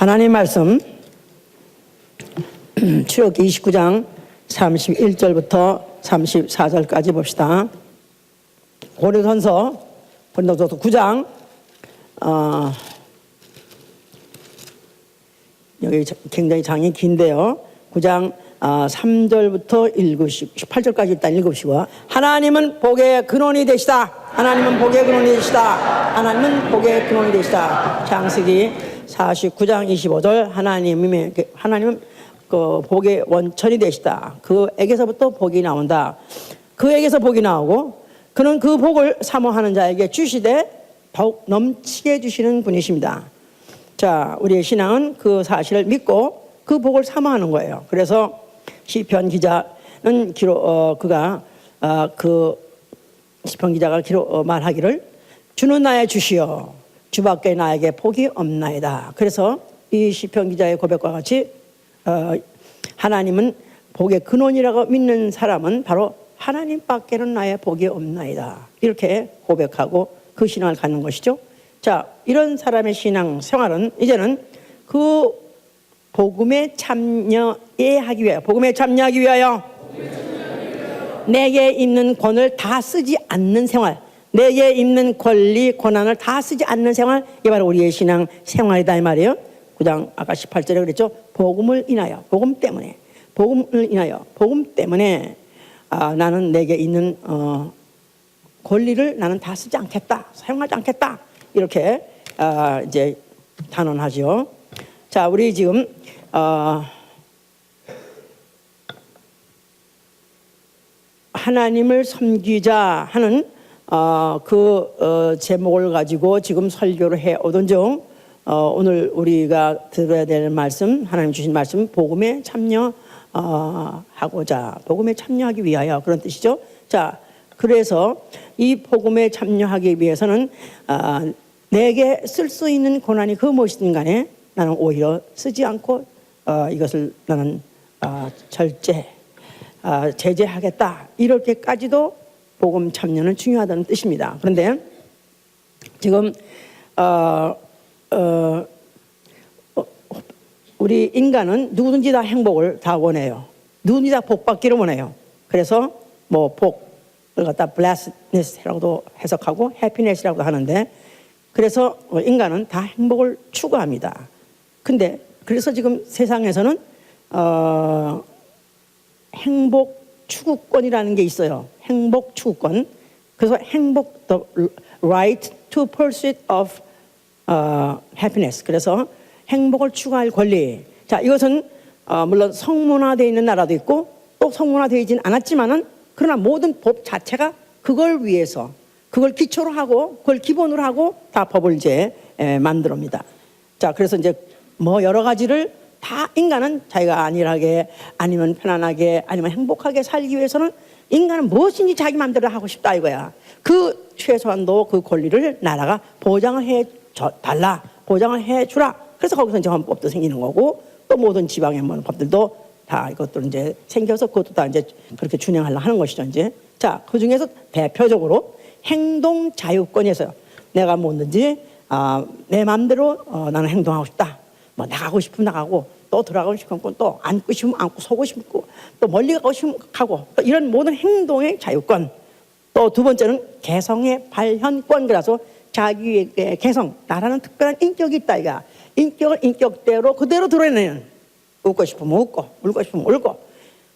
하나님 말씀 출애굽기 29장 31절부터 34절까지 봅시다. 고린도전서 9장 여기 굉장히 장이 긴데요. 9장 3절부터 18절까지 일단 읽읍시고. 하나님은 복의 근원이 되시다. 하나님은 복의 근원이 되시다. 하나님은 복의 근원이 되시다. 창세기 49장 25절 하나님은 그 복의 원천이 되시다. 그에게서부터 복이 나온다. 그에게서 복이 나오고 그는 그 복을 사모하는 자에게 주시되 더욱 넘치게 주시는 분이십니다. 자, 우리의 신앙은 그 사실을 믿고 그 복을 사모하는 거예요. 그래서 시편 기자는 시편 기자가 말하기를 주는 나의 주시여 주밖에 나에게 복이 없나이다. 그래서 이 시편 기자의 고백과 같이 하나님은 복의 근원이라고 믿는 사람은 바로 하나님밖에는 나의 복이 없나이다. 이렇게 고백하고 그 신앙을 갖는 것이죠. 자, 이런 사람의 신앙 생활은 이제는 그 복음에 참여하기 위하여 내게 있는 권을 다 쓰지 않는 생활, 내게 있는 권리, 권한을 다 쓰지 않는 생활, 이게 바로 우리의 신앙 생활이다 이 말이에요. 9장 아까 18절에 그랬죠. 복음을 인하여, 복음 때문에 나는 내게 있는 권리를 나는 다 쓰지 않겠다, 사용하지 않겠다, 이렇게 이제 단언하죠. 자, 우리 지금 하나님을 섬기자 하는 제목을 가지고 지금 설교를 해 오던 중 오늘 우리가 들어야 될 말씀, 하나님 주신 말씀, 복음에 복음에 참여하기 위하여, 그런 뜻이죠. 자, 그래서 이 복음에 참여하기 위해서는 내게 쓸 수 있는 고난이 그 무엇이든 간에 나는 오히려 쓰지 않고 이것을 나는 제재하겠다, 이렇게까지도 복음 참여는 중요하다는 뜻입니다. 그런데 지금 우리 인간은 누구든지 다 행복을 다 원해요. 누구든지 다 복받기를 원해요. 그래서 뭐 복을 갖다 blessedness라고도 해석하고 happiness라고도 하는데, 그래서 인간은 다 행복을 추구합니다. 근데 그래서 지금 세상에서는 행복 추구권이라는 게 있어요. 행복 추구권. 그래서 the right to pursuit of happiness. 그래서 행복을 추구할 권리. 자, 이것은 물론 성문화되어 있는 나라도 있고 또 성문화되어 있진 않았지만은, 그러나 모든 법 자체가 그걸 위해서, 그걸 기초로 하고 그걸 기본으로 하고 다 법을 이제 만들어옵니다. 자, 그래서 이제 뭐 여러 가지를 다 인간은 자기가 안일하게, 아니면 편안하게, 아니면 행복하게 살기 위해서는 인간은 무엇인지 자기 마음대로 하고 싶다 이거야. 그 최소한도 그 권리를 나라가 보장을 보장을 해주라. 그래서 거기서 이제 헌법도 생기는 거고, 또 모든 지방의 뭐 법들도 다 이것도 이제 생겨서 그것도 다 이제 그렇게 준행하려고 하는 것이죠, 이제. 자, 그 중에서 대표적으로 행동 자유권에서요. 내가 뭐든지 내 마음대로 나는 행동하고 싶다. 뭐 나가고 싶으면 나가고, 또 들어가고 싶으면 또 앉고 싶으면 앉고, 서고 싶고, 또 멀리 가고 싶으면 가고, 또 이런 모든 행동의 자유권. 또 두 번째는 개성의 발현권. 그래서 자기의 개성, 나라는 특별한 인격이 있다 이가. 인격을 인격대로 그대로 드러내는, 웃고 싶으면 웃고, 울고 싶으면 울고,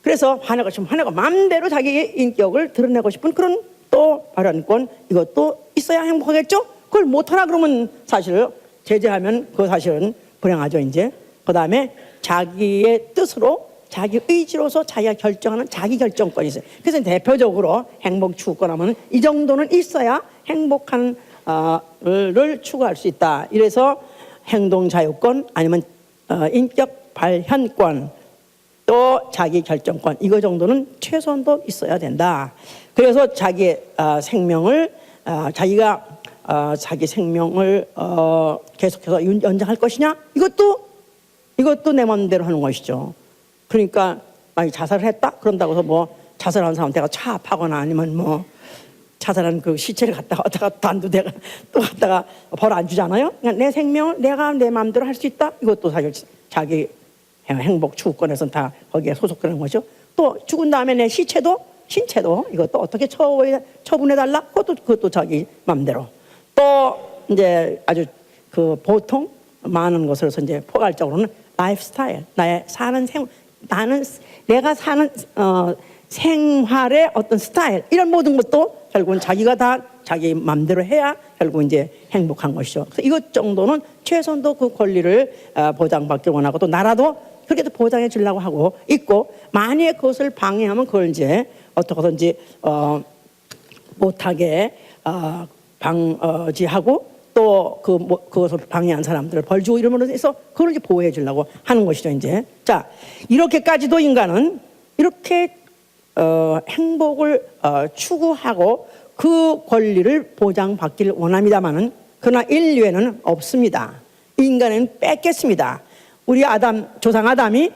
그래서 화내고 싶으면 화내고, 마음대로 자기의 인격을 드러내고 싶은 그런 또 발현권, 이것도 있어야 행복하겠죠. 그걸 못하라 그러면 사실 제재하면 그 사실은 불행하죠, 이제. 그 다음에 자기의 뜻으로, 자기 의지로서 자기가 결정하는 자기 결정권이 있어요. 그래서 대표적으로 행복 추구권 하면 이 정도는 있어야 행복한 를 추구할 수 있다. 이래서 행동 자유권, 아니면 인격 발현권, 또 자기 결정권, 이거 정도는 최소한도 있어야 된다. 그래서 자기의 생명을 자기 생명을 계속해서 연장할 것이냐? 이것도 내 마음대로 하는 것이죠. 그러니까 만약 자살을 했다? 그런다고 해서 뭐 자살하는 사람한테 차 파거나, 아니면 뭐 자살한 그 시체를 갖다가 단두대가 또 갖다가 벌 안 주잖아요. 그러니까 내 생명을 내가 내 마음대로 할 수 있다. 이것도 사실 자기 행복 추구권에서는 다 거기에 소속되는 거죠. 또 죽은 다음에 내 신체도 이것도 어떻게 처분해달라? 그것도 자기 마음대로. 또 이제 아주 그 보통 많은 것으로서 이제 포괄적으로는 라이프 스타일, 내가 사는 생활의 어떤 스타일, 이런 모든 것도 결국은 자기가 다 자기 마음대로 해야 결국 이제 행복한 것이죠. 그래서 이것 정도는 최소한도 그 권리를 보장받길 원하고, 또 나라도 그렇게도 보장해 주려고 하고 있고, 만약에 그것을 방해하면 그걸 이제 어떻게든지 못하게 방지하고, 또 그것을 방해한 사람들을 벌 주고 이러면서 해서 그걸 이제 보호해 주려고 하는 것이죠. 이제 자, 이렇게까지도 인간은 이렇게 행복을 추구하고 그 권리를 보장받기를 원합니다만은, 그러나 인류에는 없습니다. 인간은 뺏겠습니다. 우리 조상 아담이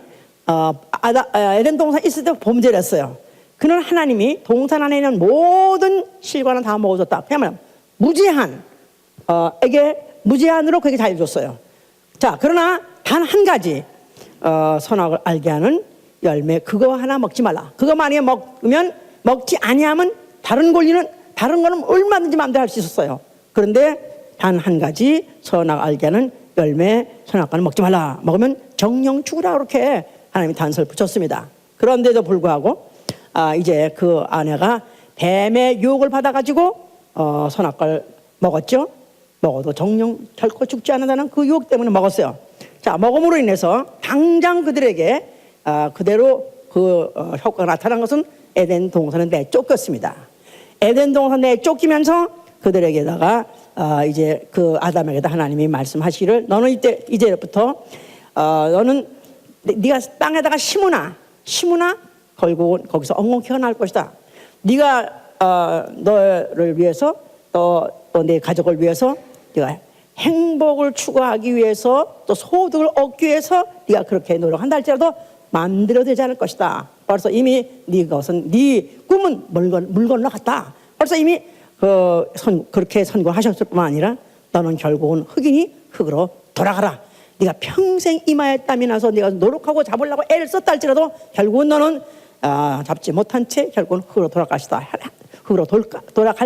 에덴 동산 있을 때 범죄를 했어요. 그는 하나님이 동산 안에 있는 모든 실과는 다 먹어줬다. 그야말로 무제한으로 그에게 자유 줬어요. 자, 그러나 단 한 가지 선악을 알게 하는 열매, 그거 하나 먹지 말라. 그거 만약에 먹지 아니하면 다른 거는 얼마든지 마음대로 할 수 있었어요. 그런데 단 한 가지 선악 알게 하는 열매, 선악과는 먹지 말라. 먹으면 정령 죽으라, 그렇게 하나님이 단서를 붙였습니다. 그런데도 불구하고 이제 그 아내가 뱀의 유혹을 받아가지고 선악과를 먹었죠. 먹어도 정령 결코 죽지 않는다는 그 유혹 때문에 먹었어요. 자, 먹음으로 인해서 당장 그들에게 그대로 그 효과가 나타난 것은 에덴 동산에 내쫓겼습니다. 에덴 동산에 내쫓기면서 그들에게다가 이제 그 아담에게다 하나님이 말씀하시기를, 너는 이제부터 너는 네가 땅에다가 심으나 결국은 거기서 엉겅퀴가 날 것이다. 네가 너를 위해서 또 내 가족을 위해서, 네가 행복을 추구하기 위해서, 또 소득을 얻기 위해서 네가 그렇게 노력한다 할지라도 마음대로 되지 않을 것이다. 벌써 이미 네 꿈은 물 건너갔다. 벌써 이미 그렇게 선고하셨을 뿐만 아니라 너는 결국은 흙이니 흙으로 돌아가라. 네가 평생 이마에 땀이 나서 네가 노력하고 잡으려고 애를 썼다 할지라도 결국은 너는 잡지 못한 채 결국은 흙으로 돌아갈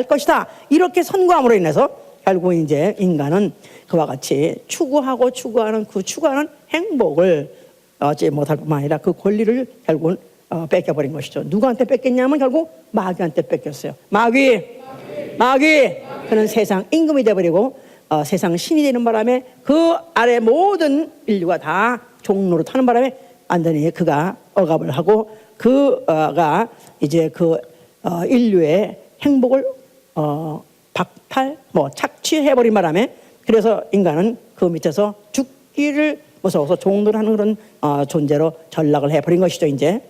것이다. 이렇게 선고함으로 인해서 결국 이제 인간은 그와 같이 추구하는 행복을 얻지 못할 뿐만 아니라 그 권리를 결국은 뺏겨버린 것이죠. 누구한테 뺏겼냐면 결국 마귀한테 뺏겼어요. 마귀. 그는 세상 임금이 되어버리고 세상 신이 되는 바람에 그 아래 모든 인류가 다 종로로 타는 바람에 완전히 그가 억압을 하고, 그가 이제 인류의 행복을 착취해버린 바람에, 그래서 인간은 그 밑에서 죽기를 무서워서 종노를 하는 그런 존재로 전락을 해버린 것이죠. 이제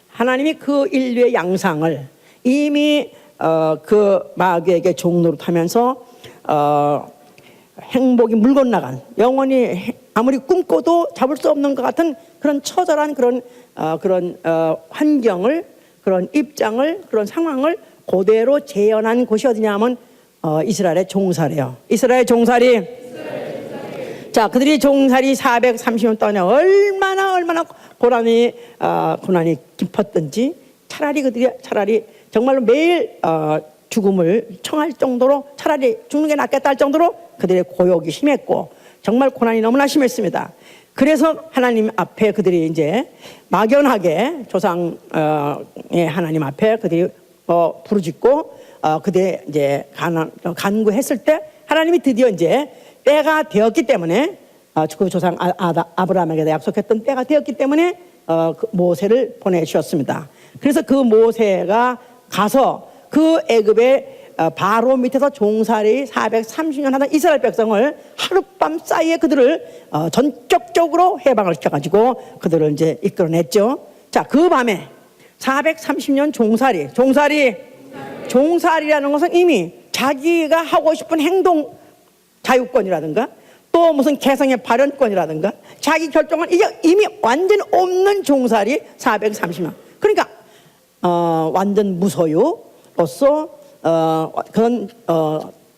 하나님이 그 인류의 양상을 이미 그 마귀에게 종노릇하면서 행복이 물 건너간, 영원히 아무리 꿈꿔도 잡을 수 없는 것 같은 그런 처절한 그런 환경을, 그런 입장을, 그런 상황을 그대로 재현한 곳이 어디냐 하면 이스라엘의 종살이에요. 이스라엘 종살이. 자, 그들이 종살이 430년 동안에 얼마나 고난이 깊었던지, 차라리 정말로 매일 죽음을 청할 정도로, 차라리 죽는 게 낫겠다 할 정도로 그들의 고욕이 심했고 정말 고난이 너무나 심했습니다. 그래서 하나님 앞에 그들이 이제 막연하게 조상의 하나님 앞에 그들이 부르짖고 그들이 이제 간구했을 때, 하나님이 드디어 이제 때가 되었기 때문에, 그 조상 아브라함에게 약속했던 때가 되었기 때문에 그 모세를 보내주셨습니다. 그래서 그 모세가 가서 그 애굽의 바로 밑에서 종살이 430년 하던 이스라엘 백성을 하룻밤 사이에 그들을 전격적으로 해방을 시켜가지고 그들을 이제 이끌어냈죠. 자, 그 밤에 430년 종살이라는 것은 이미 자기가 하고 싶은 행동 자유권이라든가, 또 무슨 개성의 발현권이라든가, 자기 결정은 이미 완전 없는 종살이 430년. 그러니까 완전 무소유로서 그런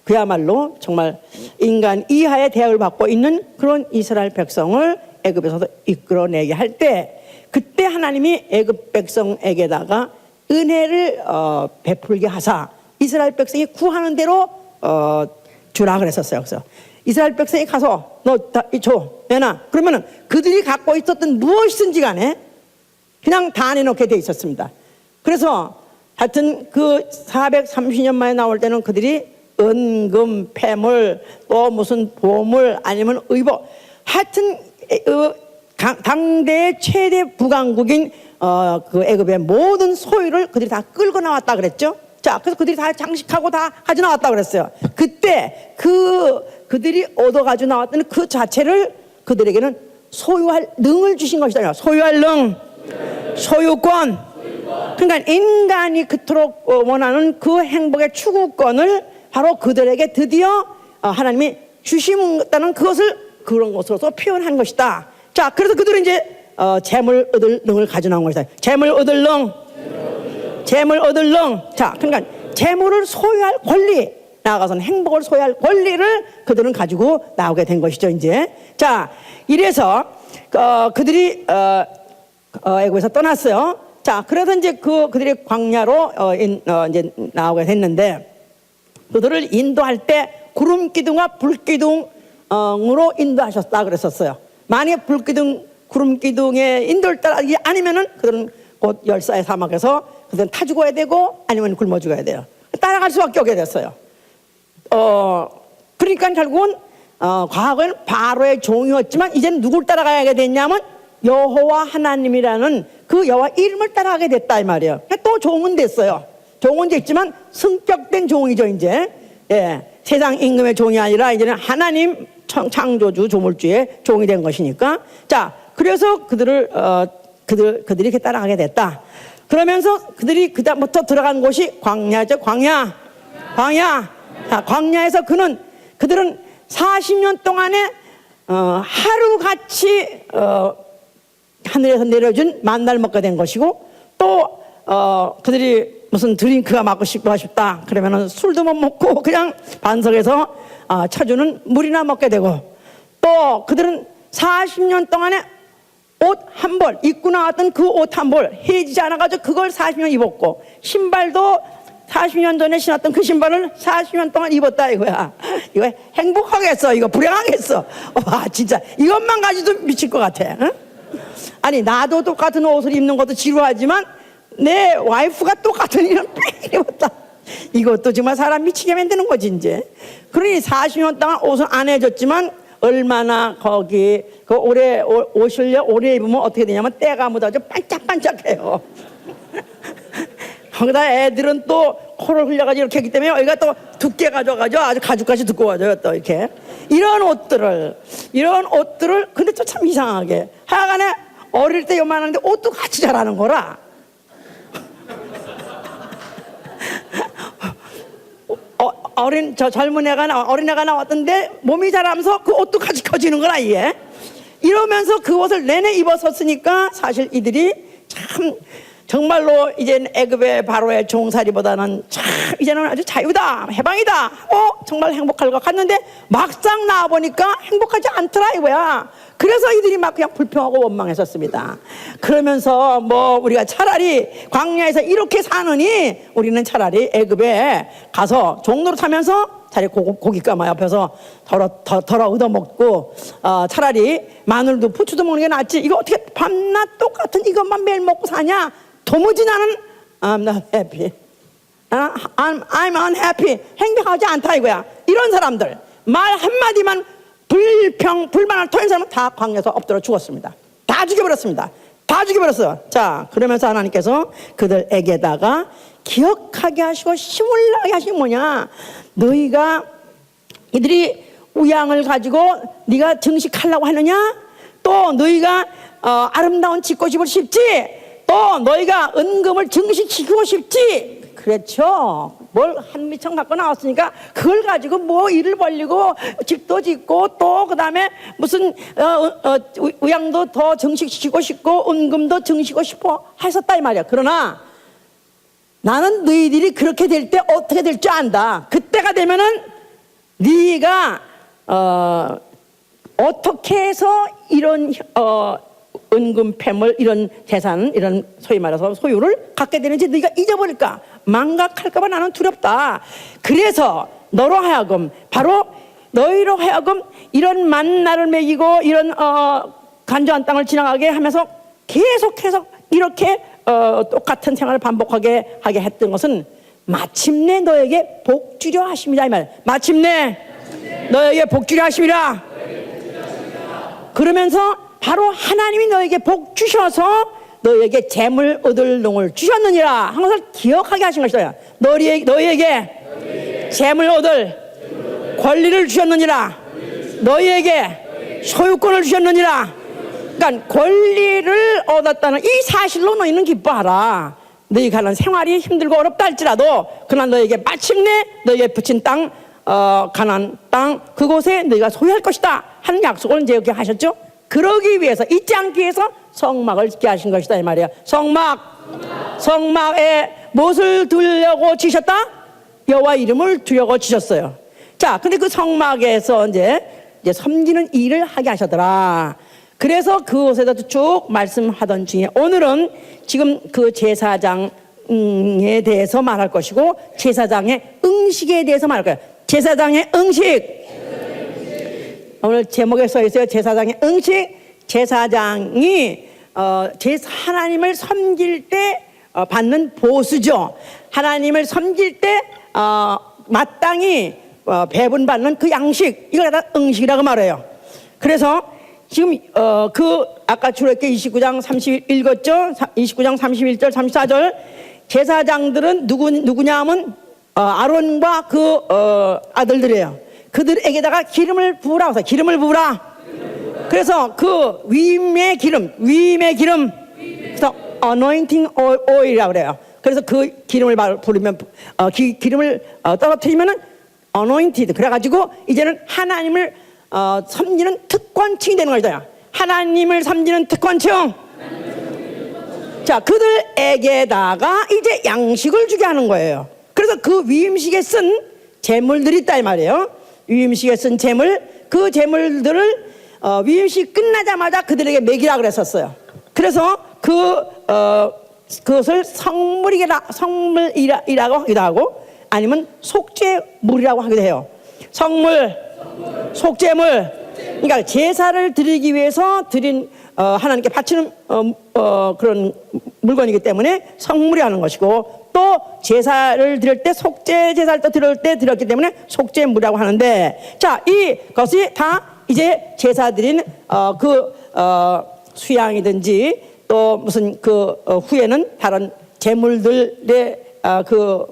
그야말로 정말 인간 이하의 대접을 받고 있는 그런 이스라엘 백성을 애굽에서 이끌어내게 할 때, 그때 하나님이 애굽 백성에게다가 은혜를 베풀게 하사 이스라엘 백성이 구하는 대로 주라 그랬었어요. 그래서 이스라엘 백성이 가서 너 줘, 내놔. 그러면은 그들이 갖고 있었던 무엇이든지 간에 그냥 다 내놓게 돼 있었습니다. 그래서 하여튼 그 430년 만에 나올 때는 그들이 은금, 폐물, 또 무슨 보물 아니면 의복, 하여튼 당대의 최대 부강국인 그 애굽의 모든 소유를 그들이 다 끌고 나왔다 그랬죠. 자, 그래서 그들이 다 장식하고 다 가져 나왔다 그랬어요. 그때 그들이 얻어 가지고 나왔던 그 자체를 그들에게는 소유할 능을 주신 것이다. 소유할 능, 소유권. 그러니까 인간이 그토록 원하는 그 행복의 추구권을 바로 그들에게 드디어 하나님이 주신다는 그것을 그런 것으로서 표현한 것이다. 자, 그래서 그들은 이제 재물 얻을 능을 가져 나온 것이다. 재물 얻을 능, 재물 얻을 능. 자, 그러니까 재물을 소유할 권리, 나아가서는 행복을 소유할 권리를 그들은 가지고 나오게 된 것이죠. 이제 자, 이래서 그들이 애굽에서 떠났어요. 자, 그래서 이제 그들이 광야로 이제 나오게 됐는데, 그들을 인도할 때 구름 기둥과 불 기둥으로 인도하셨다 그랬었어요. 만약 불 기둥, 구름 기둥의 인도를 따르지 아니면은 그들은 곧 열사의 사막에서 그들은 타 죽어야 되고 아니면 굶어 죽어야 돼요. 따라갈 수밖에 없게 됐어요. 그러니까 결국은 과거에는 바로의 종이었지만 이제는 누굴 따라가게 됐냐면 여호와 하나님이라는 그 여호와 이름을 따라가게 됐다 이 말이에요. 또 종은 됐어요. 종은 됐지만 성격된 종이죠. 이제 세상 임금의 종이 아니라 이제는 하나님 창조주 조물주의 종이 된 것이니까. 자, 그래서 그들이 이렇게 따라가게 됐다. 그러면서 그들이 그다음부터 들어간 곳이 광야죠. 광야. 자, 광야에서 그들은 40년 동안에 하루같이 하늘에서 내려준 만나를 먹게 된 것이고, 또 그들이 무슨 드링크가 먹고 싶다 그러면은 술도 못 먹고 그냥 반석에서 쳐주는 물이나 먹게 되고, 또 그들은 40년 동안에 옷 한 벌 입고 나왔던 그 옷 한 벌 해지지 않아가지고 그걸 40년 입었고, 신발도 40년 전에 신었던 그 신발을 40년 동안 입었다 이거야. 이거 행복하겠어? 이거 불행하겠어? 와, 진짜 이것만 가지고도 미칠 것 같아. 응? 아니, 나도 똑같은 옷을 입는 것도 지루하지만 내 와이프가 똑같은 이런 뺑 입었다. 이것도 정말 사람 미치게 만드는 거지 이제. 그러니 40년 동안 옷을 안 해줬지만 얼마나 거기 그 옷을 오래 입으면 어떻게 되냐면 때가 묻어서 반짝반짝해요. 거기다 애들은 또 코를 흘려가지고 이렇게 했기 때문에 여기가 또 두께 가져가지고 아주 가죽같이 두꺼워져요. 또 이렇게 이런 옷들을 근데 또 참 이상하게 하여간에 어릴 때 요만한데 옷도 같이 자라는 거라. 젊은 어린 애가 나왔던데 몸이 자라면서 그 옷도 같이 커지는 거라 이게. 이러면서 그 옷을 내내 입었었으니까 사실 이들이 참 정말로 이제는 애굽의 바로의 종살이보다는 참 이제는 아주 자유다, 해방이다, 정말 행복할 것 같는데 막상 나와 보니까 행복하지 않더라 이거야. 그래서 이들이 막 그냥 불평하고 원망했었습니다. 그러면서 우리가 차라리 광야에서 이렇게 사느니 우리는 차라리 애굽에 가서 종로로 타면서 차라리 고깃가마 옆에서 덜어 얻어먹고 차라리 마늘도 부추도 먹는 게 낫지. 이거 어떻게 밤낮 똑같은 이것만 매일 먹고 사냐. 도무지 나는 I'm not happy. I'm unhappy. 행복하지 않다 이거야. 이런 사람들 말 한마디만 불만을 토한 사람은 다 광야에서 엎드려 죽었습니다. 다 죽여버렸습니다. 다 죽여버렸어요. 자, 그러면서 하나님께서 그들에게다가 기억하게 하시고 힘을 나게 하신 뭐냐, 너희가 이들이 우양을 가지고 네가 증식하려고 하느냐, 또 너희가 아름다운 집고집을 싶지, 또 너희가 은금을 증식시키고 싶지. 그렇죠. 뭘 한 미천 갖고 나왔으니까 그걸 가지고 일을 벌리고 집도 짓고 또 그다음에 무슨 우양도 더 증식시키고 싶고 은금도 증식시키고 싶어 했었다 이 말이야. 그러나 나는 너희들이 그렇게 될 때 어떻게 될 줄 안다. 그때가 되면은 네가 어떻게 해서 이런 은금 패물 이런 재산 이런 소위 말해서 소유를 갖게 되는지 네가 잊어버릴까 망각할까 봐 나는 두렵다. 그래서 너로 하여금 바로 너희로 하여금 이런 만나를 먹이고 이런 간조한 땅을 지나가게 하면서 계속해서 이렇게 똑같은 생활을 반복하게 하게 했던 것은 마침내 너에게 복 주려 하심이다 이 말. 마침내 너에게 복 주려 하심이라. 그러면서 바로 하나님이 너에게 복 주셔서 너에게 재물 얻을 농을 주셨느니라 한 것을 기억하게 하신 것이다. 너희에게 재물 얻을 권리를 주셨느니라. 너희에게 소유권을 주셨느니라. 그러니까 권리를 얻었다는 이 사실로 너희는 기뻐하라. 너희가 하는 생활이 힘들고 어렵다 할지라도 그러나 너에게 마침내 너에게 붙인 땅 가나안 땅 그곳에 너희가 소유할 것이다 하는 약속을 이제 이렇게 하셨죠. 그러기 위해서 잊지 않기 위해서 성막을 짓게 하신 것이다 이 말이야. 성막에 무엇을 두려고 지셨다? 여호와 이름을 두려고 지셨어요. 자, 근데 그 성막에서 이제 섬기는 일을 하게 하셨더라. 그래서 그곳에서 쭉 말씀하던 중에 오늘은 지금 그 제사장에 대해서 말할 것이고 제사장의 응식에 대해서 말할 거예요. 제사장의 응식. 오늘 제목에 써 있어요. 제사장의 응식. 제사장이 하나님을 섬길 때 받는 보수죠. 하나님을 섬길 때 마땅히 배분받는 그 양식, 이걸 다 응식이라고 말해요. 그래서 지금 아까 출애굽기 29장 30일 읽었죠? 29장 31절 34절 제사장들은 누구냐 하면 아론과 그 아들들이에요. 그들에게다가 기름을 부으라 해서 기름을 부으라. 그래서 그 위임의 기름 그래서 anointing oil이라고 그래요. 그래서 그 기름을 부르면 기름을 떨어뜨리면은 anointed 그래가지고 이제는 하나님을 섬기는 특권층이 되는 거죠. 하나님을 섬기는 특권층. 자, 그들에게다가 이제 양식을 주게 하는 거예요. 그래서 그 위임식에 쓴 재물들이 있다 이 말이에요. 위임식에 쓴 재물, 그 재물들을 위임식 끝나자마자 그들에게 먹이라 그랬었어요. 그래서 그것을 성물이라고 하기도 하고 아니면 속죄물이라고 하기도 해요. 성물, 속죄물. 그러니까 제사를 드리기 위해서 드린 하나님께 바치는 그런 물건이기 때문에 성물이 하는 것이고 또 제사를 드릴 때 속죄 제사를 또 드릴 때 드렸기 때문에 속죄물이라고 하는데 자, 이것이 다 이제 제사 드린 수양이든지 또 무슨 후에는 다른 제물들의 그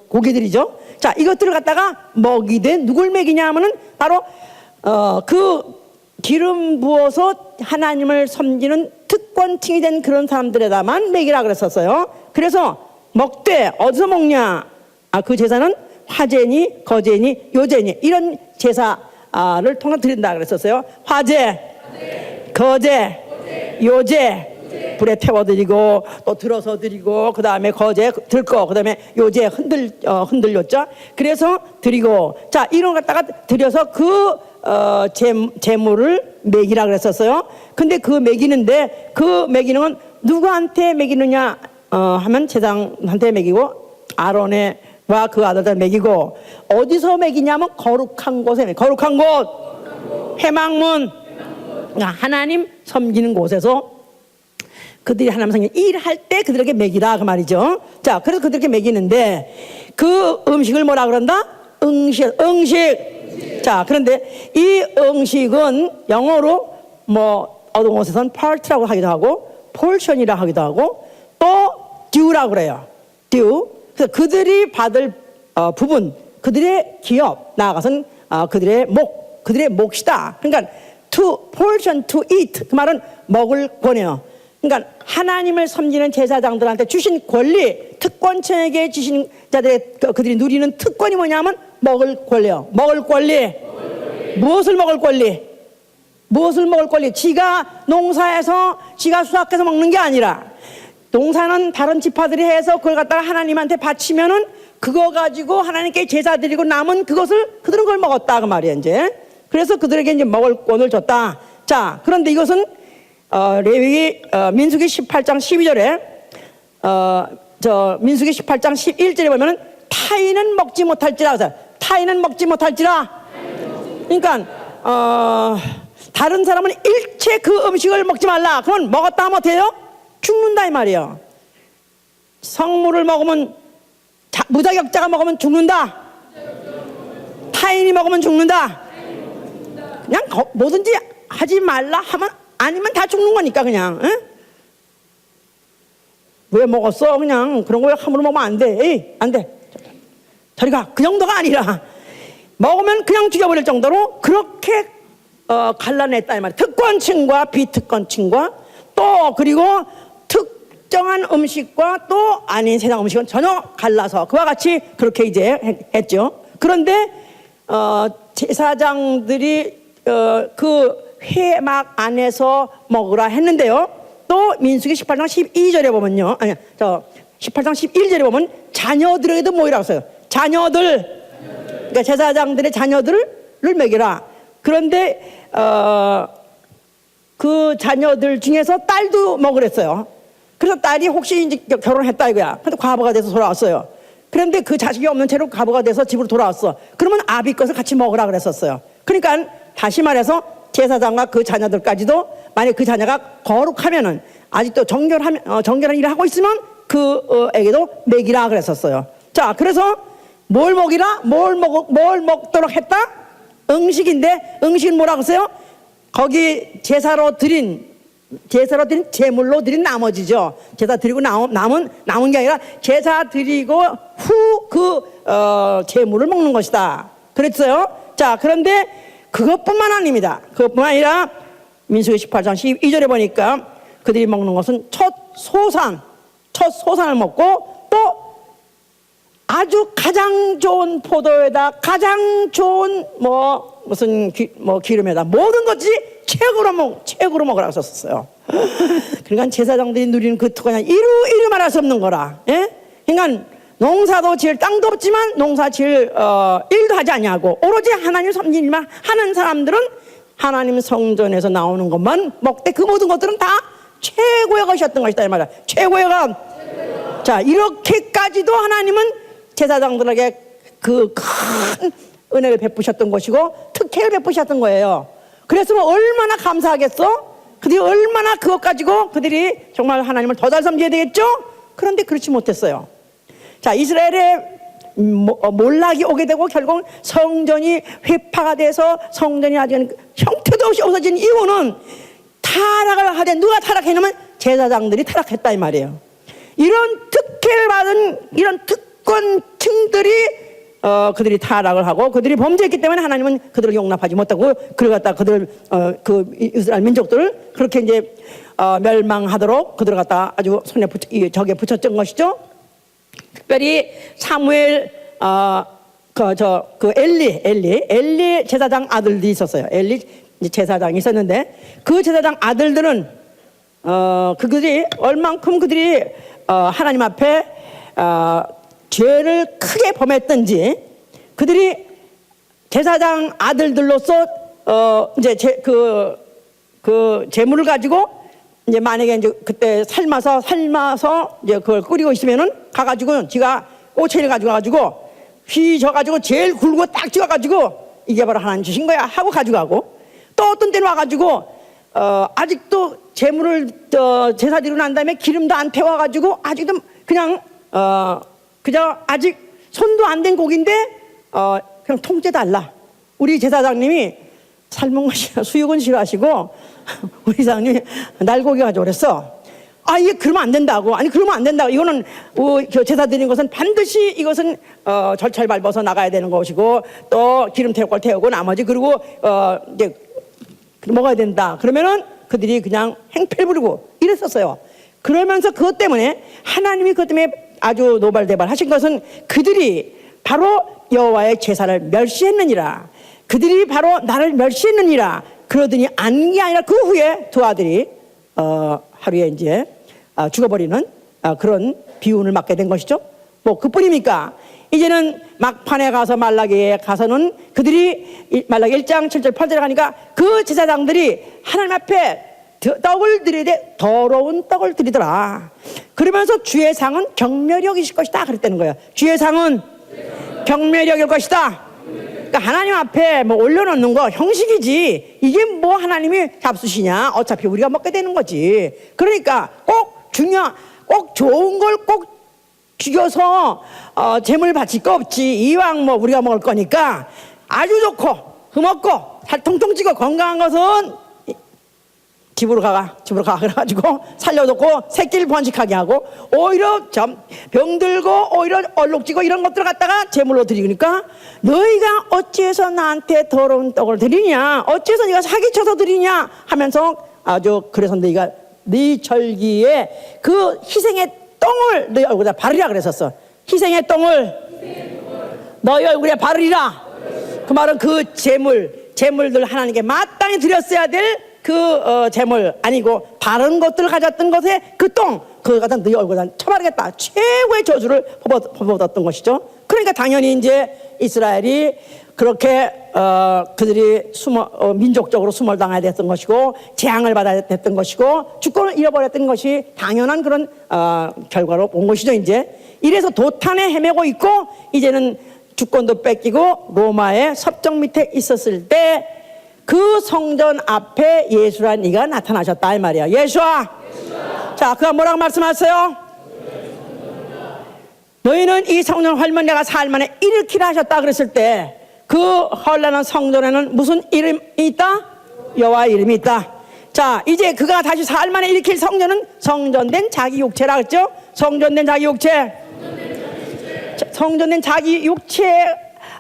고기들이죠. 자, 이것들을 갖다가 먹이되 누굴 먹이냐 하면은 바로 그 기름 부어서 하나님을 섬기는 특권층이 된 그런 사람들에다만 먹이라 그랬었어요. 그래서 먹되 어디서 먹냐? 그 제사는 화제니 거제니 요제니 이런 제사를 통해 드린다 그랬었어요. 화제, 거제, 요제 불에 태워드리고 또 들어서 드리고 그 다음에 거제 들고 그 다음에 요제 흔들렸죠. 그래서 드리고 자 이런 거 갖다가 드려서 그 제물을 먹이라 그랬었어요. 근데 그 먹이는데 그 먹이는 건 누구한테 먹이느냐 하면 제사장한테 먹이고 아론과 그 아들들 먹이고 어디서 먹이냐면 거룩한 곳에 거룩한 곳 회막문 하나님 섬기는 곳에서 그들이 하나님 섬기는 일할 때 그들에게 먹이라 그 말이죠. 자, 그래서 그들에게 먹이는데 그 음식을 뭐라 그런다? 응식. 자, 그런데 이 응식은 영어로 뭐 어떤 곳에서는 part라고 하기도 하고 portion이라 하기도 하고 또 due라고 그래요. due. 그래서 그들이 받을 부분, 그들의 기업, 나아가서는 그들의 몫이다. 그러니까 portion to eat 그 말은 먹을 권해요. 그러니까 하나님을 섬기는 제사장들한테 주신 권리, 특권층에게 주신 자들의 그들이 누리는 특권이 뭐냐면 먹을 권리요. 먹을 권리. 무엇을 먹을 권리? 무엇을 먹을 권리? 지가 농사해서 지가 수확해서 먹는 게 아니라 농사는 다른 지파들이 해서 그걸 갖다가 하나님한테 바치면은 그거 가지고 하나님께 제사 드리고 남은 그것을 그들은 그걸 먹었다 그 말이야 이제. 그래서 그들에게 이제 먹을 권을 줬다. 자, 그런데 이것은 레위기 민수기 18장 12절에 민수기 18장 11절에 보면은 타인은 먹지 못할지라. 그래서 타인은 먹지 못할지라. 그러니까 다른 사람은 일체 그 음식을 먹지 말라. 그러면 먹었다 하면 어때요? 죽는다 이 말이에요. 성물을 먹으면 무자격자가 먹으면 죽는다. 타인이 먹으면 죽는다. 그냥 뭐든지 하지 말라 하면 아니면 다 죽는 거니까 그냥. 에? 왜 먹었어? 그냥 그런 거 함부로 먹으면 안 돼. 에이, 안 돼. 저리 가. 그 정도가 아니라 먹으면 그냥 죽여버릴 정도로 그렇게 갈라냈다 이 말이에요. 특권층과 비특권층과 또 그리고 특정한 음식과 또 아닌 세상 음식은 전혀 갈라서 그와 같이 그렇게 이제 했죠. 그런데 제사장들이 그 회막 안에서 먹으라 했는데요. 또 민수기 18장 12절에 보면요. 18장 11절에 보면 자녀들에게도 모이라고 써요. 자녀들. 그러니까 제사장들의 자녀들을 먹이라. 그런데 그 자녀들 중에서 딸도 먹으랬어요. 그래서 딸이 혹시 이제 결혼했다 이거야. 근데 과부가 돼서 돌아왔어요. 그런데 그 자식이 없는 채로 과부가 돼서 집으로 돌아왔어. 그러면 아비 것을 같이 먹으라 그랬었어요. 그러니까 다시 말해서 제사장과 그 자녀들까지도 만약 그 자녀가 거룩하면은 아직도 정결한 일을 하고 있으면 그 애기도 먹이라 그랬었어요. 자, 그래서 뭘 먹이라? 뭘 먹도록 했다? 음식인데 음식은 뭐라고 했어요? 거기 제사로 드린 제물로 드린 나머지죠. 제사 드리고 남은 게 아니라 제사 드리고 후 그 제물을 먹는 것이다. 그랬어요. 자, 그런데 그것뿐만 아닙니다. 그것뿐만 아니라 민수기 18장 12절에 보니까 그들이 먹는 것은 첫 소산을 먹고 또 아주 가장 좋은 포도에다 가장 좋은 기름에다 모든 것이 최고로 먹으라고 썼어요. 그러니까 제사장들이 누리는 그 특권이 이루 말할 수 없는 거라. 예? 그러니까 농사도 지을 땅도 없지만 농사 지을 일도 하지 아니하고 오로지 하나님 섬기는 일만 하는 사람들은 하나님 성전에서 나오는 것만 먹되 그 모든 것들은 다 최고의 것이었던 것이다 이 말이야. 최고의 것. 자, 이렇게까지도 하나님은 제사장들에게 그 큰 은혜를 베푸셨던 것이고 특혜를 베푸셨던 거예요. 그랬으면 얼마나 감사하겠어? 그들이 얼마나 그것 가지고 그들이 정말 하나님을 더 잘 섬겨야 되겠죠? 그런데 그렇지 못했어요. 자, 이스라엘에 몰락이 오게 되고 결국 성전이 회파가 돼서 성전이 아주 형태도 없이 없어진 이유는 타락을 하되 누가 타락했냐면 제사장들이 타락했다 이 말이에요. 이런 특혜를 받은 이런 특권층들이 그들이 타락을 하고 그들이 범죄했기 때문에 하나님은 그들을 용납하지 못하고 그를 갖다 그들 그 이스라엘 민족들을 그렇게 이제 멸망하도록 그들을 갖다 아주 손에 적에 붙였던 것이죠. 특별히 사무엘 엘리 제사장 아들들이 있었어요. 엘리 제사장이 있었는데 그 제사장 아들들은 그들이 얼만큼 그들이 하나님 앞에 죄를 크게 범했던지 그들이 제사장 아들들로서 이제 그 재물을 가지고 이제 만약에 이제 그때 삶아서 이제 그걸 끓이고 있으면은 가가지고 지가 꼬챙이를 가지고 휘져가지고 제일 굵고 딱 찍어가지고 이게 바로 하나님 주신 거야 하고 가져가고 또 어떤 때는 와가지고 아직도 재물을 제사 드리고 난 다음에 기름도 안 태워가지고 아직도 그냥 그저 아직 손도 안 된 고기인데 그냥 통째 달라. 우리 제사장님이 삶은 거 수육은 싫어하시고 우리 사장님이 날고기 가지고 그랬어. 이게 그러면 안 된다고. 아니 그러면 안 된다고. 이거는 제사 드리는 것은 반드시 이것은 절철 밟아서 나가야 되는 것이고 또 기름 태울 걸 태우고 나머지 그리고 이제 먹어야 된다. 그러면은 그들이 그냥 행패를 부리고 이랬었어요. 그러면서 그것 때문에 하나님이 그것 때문에 아주 노발대발 하신 것은 그들이 바로 여호와의 제사를 멸시했느니라. 그들이 바로 나를 멸시했느니라. 그러더니 아닌 게 아니라 그 후에 두 아들이 하루에 이제 죽어버리는 그런 비운을 맞게 된 것이죠. 뭐 그뿐입니까? 이제는 막판에 가서 말라기에 가서는 그들이 말라기 1장 7절 8절에 가니까 그 제사장들이 하나님 앞에 떡을 드리되 더러운 떡을 드리더라. 그러면서 주의 상은 경멸이 여기실 것이다 그랬다는 거예요. 주의 상은 경멸이 여길 것이다. 그러니까 하나님 앞에 뭐 올려놓는 거 형식이지 이게 뭐 하나님이 잡수시냐. 어차피 우리가 먹게 되는 거지. 그러니까 꼭 꼭 좋은 걸 꼭 죽여서 제물 바칠 거 없지. 이왕 뭐 우리가 먹을 거니까 아주 좋고 흠없고 살 통통 찌고 건강한 것은 집으로 가 그래가지고 살려놓고 새끼를 번식하게 하고 오히려 병들고 오히려 얼룩지고 이런 것들을 갖다가 제물로 드리니까 너희가 어찌해서 나한테 더러운 떡을 드리냐, 어찌해서 네가 사기쳐서 드리냐 하면서 아주 그래서 너희가 네 절기에 그 희생의 똥을 너희 얼굴에 바르리라 그랬었어. 희생의 똥을 너희 얼굴에 바르리라. 그 말은 그 제물들 하나님께 마땅히 드렸어야 될 제물 아니고 다른 것들을 가졌던 것에 그 똥 그걸 갖다 너희 얼굴에 쳐바르겠다. 최고의 저주를 퍼붓었던 것이죠. 그러니까 당연히 이제 이스라엘이 그렇게 그들이 민족적으로 수몰당해야 됐던 것이고 재앙을 받아야 됐던 것이고 주권을 잃어버렸던 것이 당연한 그런 결과로 온 것이죠. 이제 이래서 도탄에 헤매고 있고 이제는 주권도 뺏기고 로마의 섭정 밑에 있었을 때 그 성전 앞에 예수란 이가 나타나셨다 이 말이야. 예수아. 자, 그가 뭐라고 말씀하세요? 너희는 이 성전 헐면 내가 사흘 만에 일으키라 하셨다 그랬을 때 그 헐라는 성전에는 무슨 이름이 있다? 여호와 이름이 있다. 자, 이제 그가 다시 사흘 만에 일으킬 성전은 성전된 자기 육체라 그랬죠? 성전된 자기 육체. 성전된 자기 육체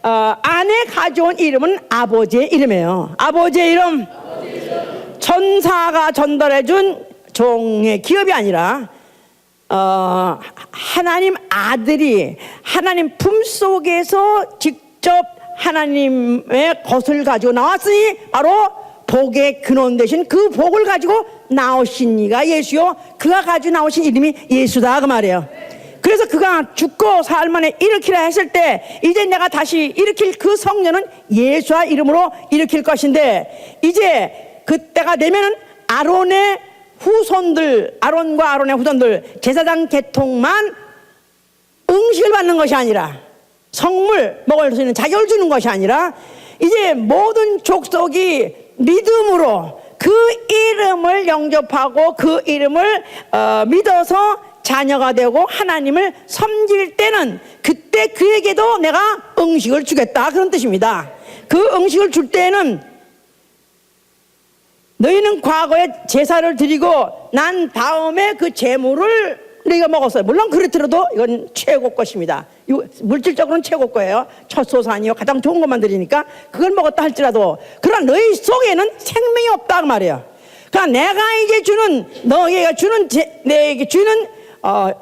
안에 가져온 이름은 아버지의 이름이에요. 아버지의 이름. 천사가 전달해준 종의 기업이 아니라 하나님 아들이 하나님 품속에서 직접 하나님의 것을 가지고 나왔으니 바로 복의 근원 되신 그 복을 가지고 나오신 이가 예수요. 그가 가지고 나오신 이름이 예수다 그 말이에요. 그래서 그가 죽고 사흘 만에 일으키라 했을 때 이제 내가 다시 일으킬 그 성전은 예수와 이름으로 일으킬 것인데 이제 그때가 되면은 아론과 아론의 후손들 제사장 계통만 응식을 받는 것이 아니라 성물 먹을 수 있는 자격을 주는 것이 아니라 이제 모든 족속이 믿음으로 그 이름을 영접하고 그 이름을 믿어서 자녀가 되고 하나님을 섬길 때는 그때 그에게도 내가 응식을 주겠다 그런 뜻입니다. 그 응식을 줄 때는 너희는 과거에 제사를 드리고 난 다음에 그 제물을 너희가 먹었어요. 물론 그렇더라도 이건 최고 것입니다. 물질적으로는 최고 거예요. 첫소산이요 가장 좋은 것만 드리니까 그걸 먹었다 할지라도 그러나 너희 속에는 생명이 없다 그 말이에요. 그러니까 내가 이제 너희가 내게 주는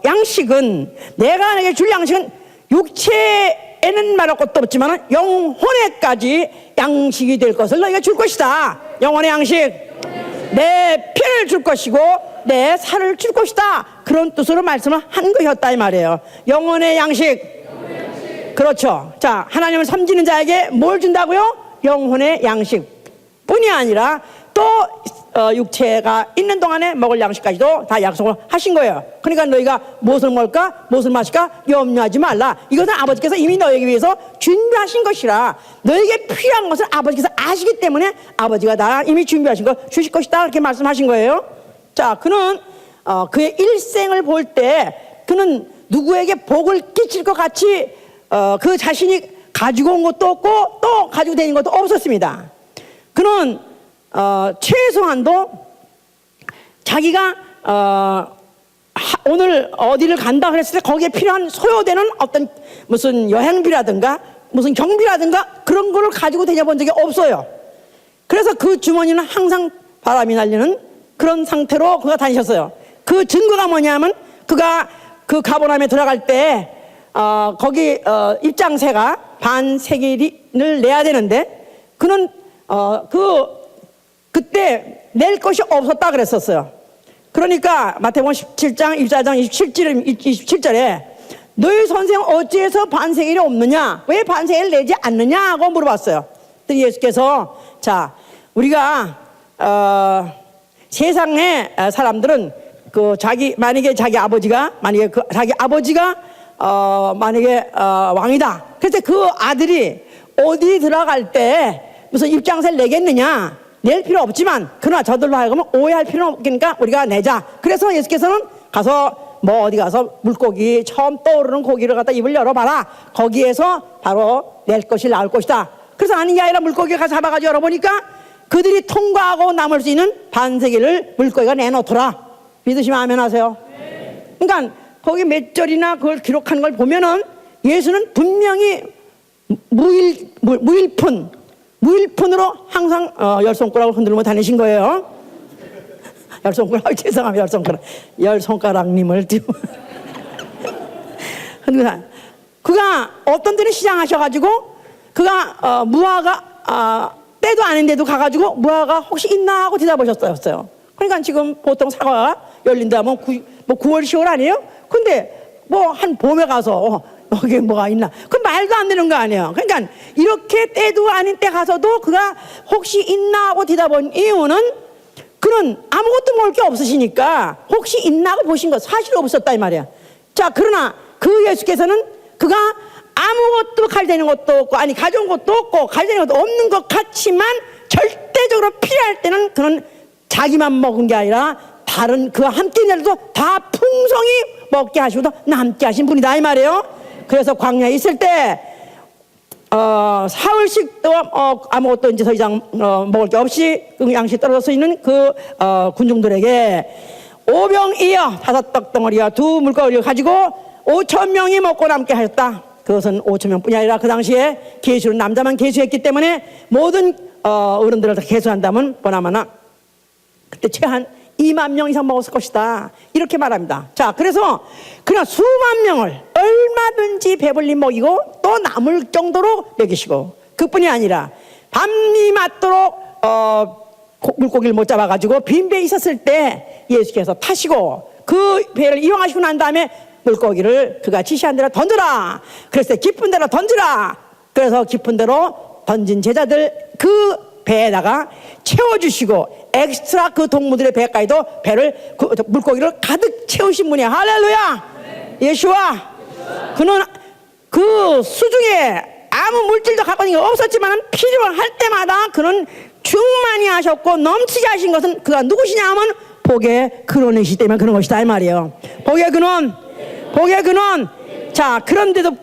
양식은 내가 내게 줄 양식은 육체에는 말할 것도 없지만 영혼에까지 양식이 될 것을 너희가 줄 것이다. 영혼의 양식. 내 피를 줄 것이고 내 살을 줄 것이다. 그런 뜻으로 말씀을 한 것이었다 이 말이에요. 영혼의 양식. 그렇죠. 자, 하나님을 섬기는 자에게 뭘 준다고요? 영혼의 양식 뿐이 아니라 또 육체가 있는 동안에 먹을 양식까지도 다 약속을 하신 거예요. 그러니까 너희가 무엇을 먹을까 무엇을 마실까 염려하지 말라. 이것은 아버지께서 이미 너희에게 위해서 준비하신 것이라. 너희에게 필요한 것을 아버지께서 아시기 때문에 아버지가 다 이미 준비하신 거 주실 것이다 그렇게 말씀하신 거예요. 자, 그는 그의 일생을 볼 때 그는 누구에게 복을 끼칠 것 같이 그 자신이 가지고 온 것도 없고 또 가지고 다니는 것도 없었습니다. 그는 최소한도 자기가 오늘 어디를 간다 그랬을 때 거기에 필요한 소요되는 어떤 무슨 여행비라든가 무슨 경비라든가 그런 거를 가지고 다녀본 적이 없어요. 그래서 그 주머니는 항상 바람이 날리는 그런 상태로 그가 다니셨어요. 그 증거가 뭐냐면 그가 그 가버나움에 들어갈 때 거기 입장세가 반세겔을 내야 되는데 그는 그때 낼 것이 없었다 그랬었어요. 그러니까 마태복음 17장 24장 27절에 너희 선생 어찌해서 반세일이 없느냐, 왜 반세일 내지 않느냐 하고 물어봤어요. 그랬더니 예수께서 자, 우리가 세상의 사람들은 만약에 자기 아버지가 왕이다. 그래서 그 아들이 어디 들어갈 때 무슨 입장세를 내겠느냐, 낼 필요 없지만 그러나 저들로 하여금 오해할 필요는 없으니까 우리가 내자. 그래서 예수께서는 가서 어디 가서 물고기 처음 떠오르는 고기를 갖다 입을 열어봐라. 거기에서 바로 낼 것이 나올 것이다. 그래서 아닌 게 아니라 물고기를 가서 잡아가지고 열어보니까 그들이 통과하고 남을 수 있는 반세기를 물고기가 내놓더라. 믿으시면 아멘 하세요. 그러니까 거기 몇 절이나 그걸 기록하는 걸 보면은 예수는 분명히 무일푼으로 항상 열 손가락을 흔들며 다니신 거예요. 열 손가락, 죄송합니다. 열 손가락님을 그가 어떤 때는 시장하셔가지고 그가 무화과 때도 아닌데도 가가지고 무화과 혹시 있나 하고 뒤져보셨어요. 그러니까 지금 보통 사과가 열린다 하면 9월 10월 아니에요? 근데 한 봄에 가서 여기 뭐가 있나? 그 말도 안 되는 거 아니에요. 그러니까 이렇게 때도 아닌 때 가서도 그가 혹시 있나 하고 뒤져본 이유는 그는 아무것도 먹을 게 없으시니까 혹시 있나 하고 보신 거 사실 없었다 이 말이야. 자, 그러나 그 예수께서는 그가 아무것도 가져다니는 것도 없고 가져온 것도 없고 가져다니는 것도 없는 것 같지만 절대적으로 필요할 때는 그는 자기만 먹은 게 아니라 다른 그와 함께 있는 자들도 다 풍성히 먹게 하시고 남게 하신 분이다 이 말이에요. 그래서 광야에 있을 때 사흘씩도 아무것도 이제 더 이상 먹을 게 없이 양식 떨어져 있는 그 군중들에게 5병이어 5떡 덩어리와 2 물거리를 가지고 5,000명이 먹고 남게 하셨다. 그것은 5,000명뿐이 아니라 그 당시에 계수는 남자만 계수했기 때문에 모든 어른들을 다 계수한다면 보나마나 그때 최한 2만 명 이상 먹었을 것이다. 이렇게 말합니다. 자, 그래서 그냥 수만 명을 얼마든지 배불리 먹이고 또 남을 정도로 먹이시고, 그뿐이 아니라 밤이 맞도록 물고기를 못 잡아가지고 빈 배에 있었을 때 예수께서 타시고 그 배를 이용하시고 난 다음에 물고기를 그가 지시한 대로 던져라. 그래서 깊은 데로 던지라. 그래서 깊은 데로 던진 제자들 그 배에다가 채워주시고 엑스트라 그 동무들의 배까지도 물고기를 가득 채우신 분이야. 할렐루야. 예수와 그는 그 수중에 아무 물질도 갖고 있는 게 없었지만 필요할 때마다 그는 충만히 하셨고 넘치게 하신 것은 그가 누구시냐 하면 복의 근원이시기 때문에 그런 것이다 이 말이에요. 복의 근원. 자, 그런데도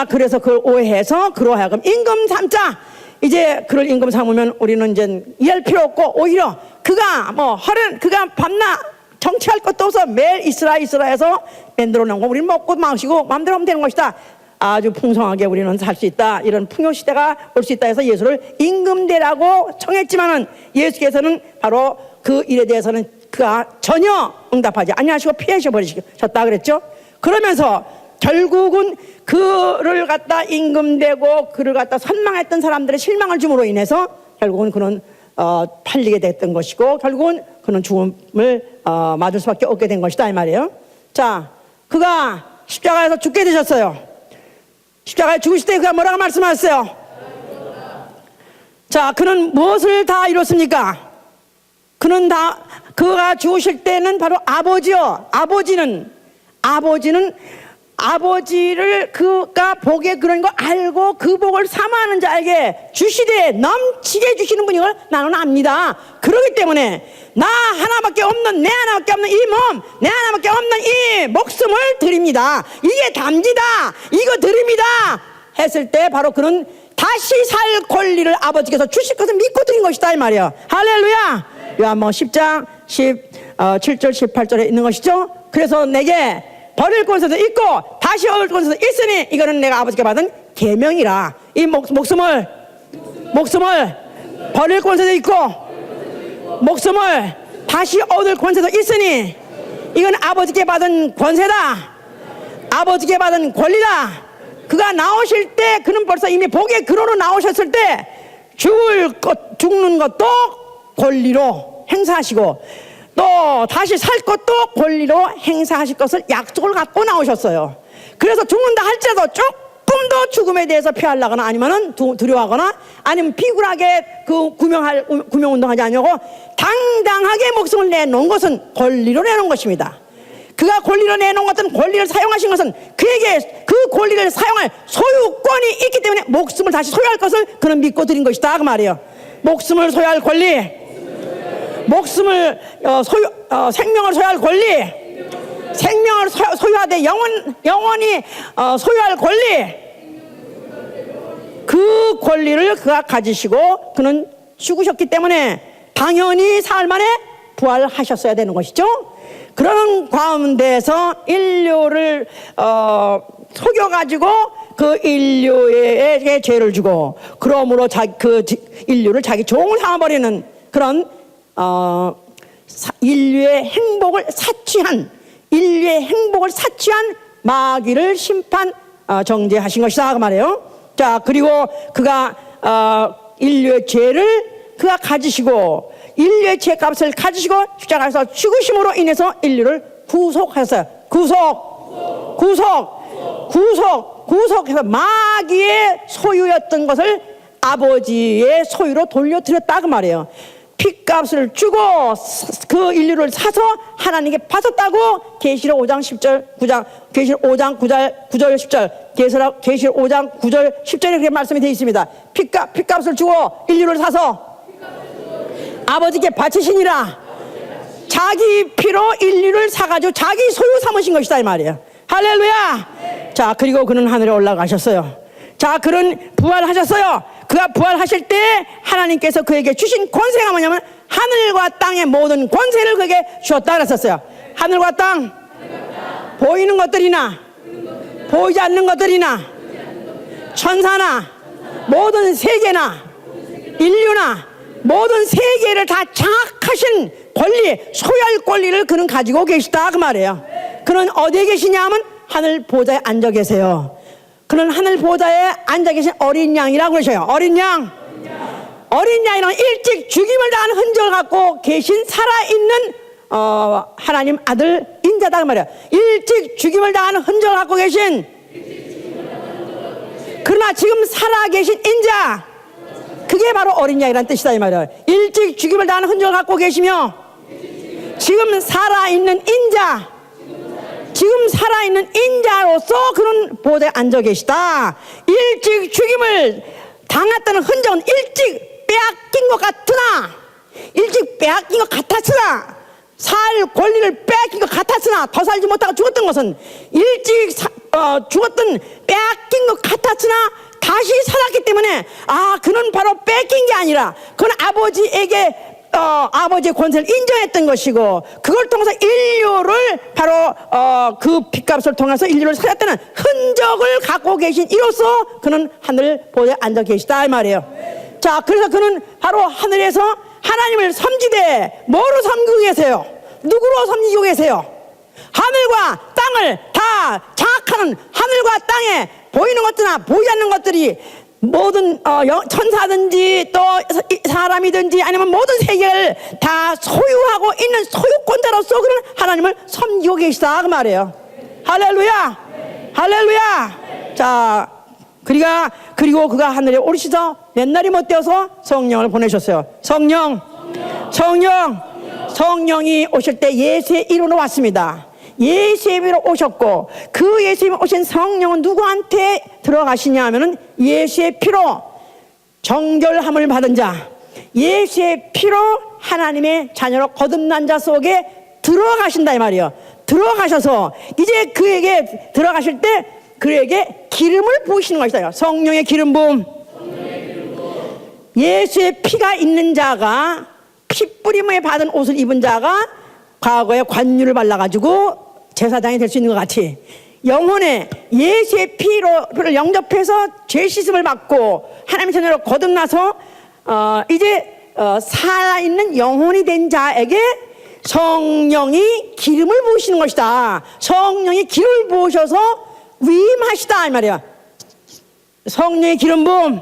그래서 그걸 오해해서 그로 하여금 임금 삼자. 이제 그를 임금 삼으면 우리는 이제 이해할 필요 없고 오히려 그가 그가 밤낮 정치할 것도 없어 매일 이스라에서 만들어 놓은 거 우리는 먹고 마시고 마음대로 하면 되는 것이다. 아주 풍성하게 우리는 살 수 있다. 이런 풍요 시대가 올 수 있다 해서 예수를 임금대라고 청했지만은 예수께서는 바로 그 일에 대해서는 그가 전혀 응답하지 아니하시고 피하셔 버리셨다 그랬죠. 그러면서 결국은 그를 갖다 임금되고 그를 갖다 선망했던 사람들의 실망을 줌으로 인해서 결국은 그는 팔리게 됐던 것이고 결국은 그는 죽음을 맞을 수밖에 없게 된 것이다 이 말이에요. 자, 그가 십자가에서 죽게 되셨어요. 십자가에 죽으실 때 그가 뭐라고 말씀하셨어요? 자, 그는 무엇을 다 이뤘습니까? 그가 죽으실 때는 바로 아버지요. 아버지를 그가 복에 그런 거 알고 그 복을 사모하는 자에게 주시되 넘치게 주시는 분인 걸 나는 압니다. 그렇기 때문에 내 하나밖에 없는 이 몸, 내 하나밖에 없는 이 목숨을 드립니다. 이게 답니다. 이거 드립니다. 했을 때 바로 그는 다시 살 권리를 아버지께서 주실 것을 믿고 드린 것이다 이 말이야. 할렐루야. 요한복음 10장 17절 18절에 있는 것이죠. 그래서 내게 버릴 권세도 있고 다시 얻을 권세도 있으니 이거는 내가 아버지께 받은 계명이라. 이 목숨을 버릴 권세도 있고 목숨을 다시 얻을 권세도 있으니 이건 아버지께 받은 권세다. 아버지께 받은 권리다. 그가 나오실 때 그는 벌써 이미 복의 근원으로 나오셨을 때 죽는 것도 권리로 행사하시고 또 다시 살 것도 권리로 행사하실 것을 약속을 갖고 나오셨어요. 그래서 죽는다 할지라도 조금 더 죽음에 대해서 피하려거나 아니면은 두려워하거나 아니면 비굴하게 그 구명운동하지 않냐고 당당하게 목숨을 내놓은 것은 권리로 내놓은 것입니다. 그가 권리로 내놓은 것은 권리를 사용하신 것은 그에게 그 권리를 사용할 소유권이 있기 때문에 목숨을 다시 소유할 것을 그는 믿고 드린 것이다 그 말이에요. 목숨을 소유할 권리, 목숨을 생명을 소유할 권리, 생명을 소유하되 영원히 소유할 권리, 그 권리를 그가 가지시고 그는 죽으셨기 때문에 당연히 사흘 만에 부활하셨어야 되는 것이죠. 그런 가운데서 인류를 속여가지고 그 인류에게 죄를 주고 그러므로 그 인류를 자기 종을 삼아버리는 그런 인류의 행복을 사취한 마귀를 심판 정죄하신 것이다 그 말이에요. 자, 그리고 그가 인류의 죄를 그가 가지시고 인류의 죄값을 가지시고 십자가에서 죽으심으로 인해서 인류를 구속하셨어요. 구속해서 마귀의 소유였던 것을 아버지의 소유로 돌려드렸다 그 말이에요. 피값을 주고 그 인류를 사서 하나님께 받았다고 계시록 5장 10절 9장 계시록 5장 9절 10절 계시록 5장 9절 10절에 그렇게 말씀이 되어 있습니다. 피값을 주고 인류를 사서 아버지께 바치시니라. 자기 피로 인류를 사가지고 자기 소유 삼으신 것이다 이 말이에요. 할렐루야. 자, 그리고 그는 하늘에 올라가셨어요. 자, 그는 부활하셨어요. 그가 부활하실 때 하나님께서 그에게 주신 권세가 뭐냐면 하늘과 땅의 모든 권세를 그에게 주었다 그랬었어요. 하늘과 땅, 보이는 것들이나 보이지 않는 것들이나 천사나 모든 세계나 인류나 모든 세계를 다 장악하신 권리, 소유할 권리를 그는 가지고 계시다 그 말이에요. 그는 어디에 계시냐 하면 하늘 보좌에 앉아 계세요. 그는 하늘 보좌에 앉아 계신 어린 양이라고 그러셔요. 어린 양이란 일찍 죽임을 당한 흔적을 갖고 계신 살아있는 하나님 아들 인자다 그 말이에요. 일찍 죽임을 당한 흔적을 갖고 계신, 그러나 지금 살아계신 인자, 그게 바로 어린 양이라는 뜻이다 이 말이에요. 일찍 죽임을 당한 흔적을 갖고 계시며 지금 살아있는 인자로서 그런 보좌에 앉아 계시다. 일찍 죽임을 당했다는 흔적은 일찍 빼앗긴 것 같았으나 살 권리를 빼앗긴 것 같았으나 더 살지 못하고 죽었던 것은 일찍 죽었던 빼앗긴 것 같았으나 다시 살았기 때문에 그는 바로 뺏긴 게 아니라 그는 아버지의 권세를 인정했던 것이고 그걸 통해서 인류를 바로 그 핏값을 통해서 인류를 살렸다는 흔적을 갖고 계신 이로써 그는 하늘 보좌에 앉아 계시다 이 말이에요. 자, 그래서 그는 바로 하늘에서 하나님을 섬기되 뭐로 섬기고 계세요? 누구로 섬기고 계세요? 하늘과 땅을 다 장악하는 하늘과 땅에 보이는 것들이나 보이지 않는 것들이 모든 천사든지 또 사람이든지 아니면 모든 세계를 다 소유하고 있는 소유권자로서 그런 하나님을 섬기고 계시다 그 말이에요. 할렐루야. 자, 그리고 그가 하늘에 오르시서 옛날이 못되어서 성령을 보내셨어요. 성령이 오실 때 예수의 이름으로 왔습니다. 예수의 이름으로 오셨고 그 예수의 이름으로 오신 성령은 누구한테 들어가시냐 하면은 예수의 피로 정결함을 받은 자, 예수의 피로 하나님의 자녀로 거듭난 자 속에 들어가신다 이 말이에요. 들어가셔서 이제 그에게 들어가실 때 그에게 기름을 부으시는 것이다. 성령의 기름 부음. 예수의 피가 있는 자가, 피 뿌림에 받은 옷을 입은 자가 과거에 관유를 발라가지고 제사장이 될 수 있는 것 같이 영혼에 예수의 피를 영접해서 죄 씻음을 받고 하나님의 자녀로 거듭나서 이제 살아있는 영혼이 된 자에게 성령이 기름을 부으시는 것이다. 성령이 기름을 부으셔서 위임하시다 이 말이야. 성령의 기름 부음.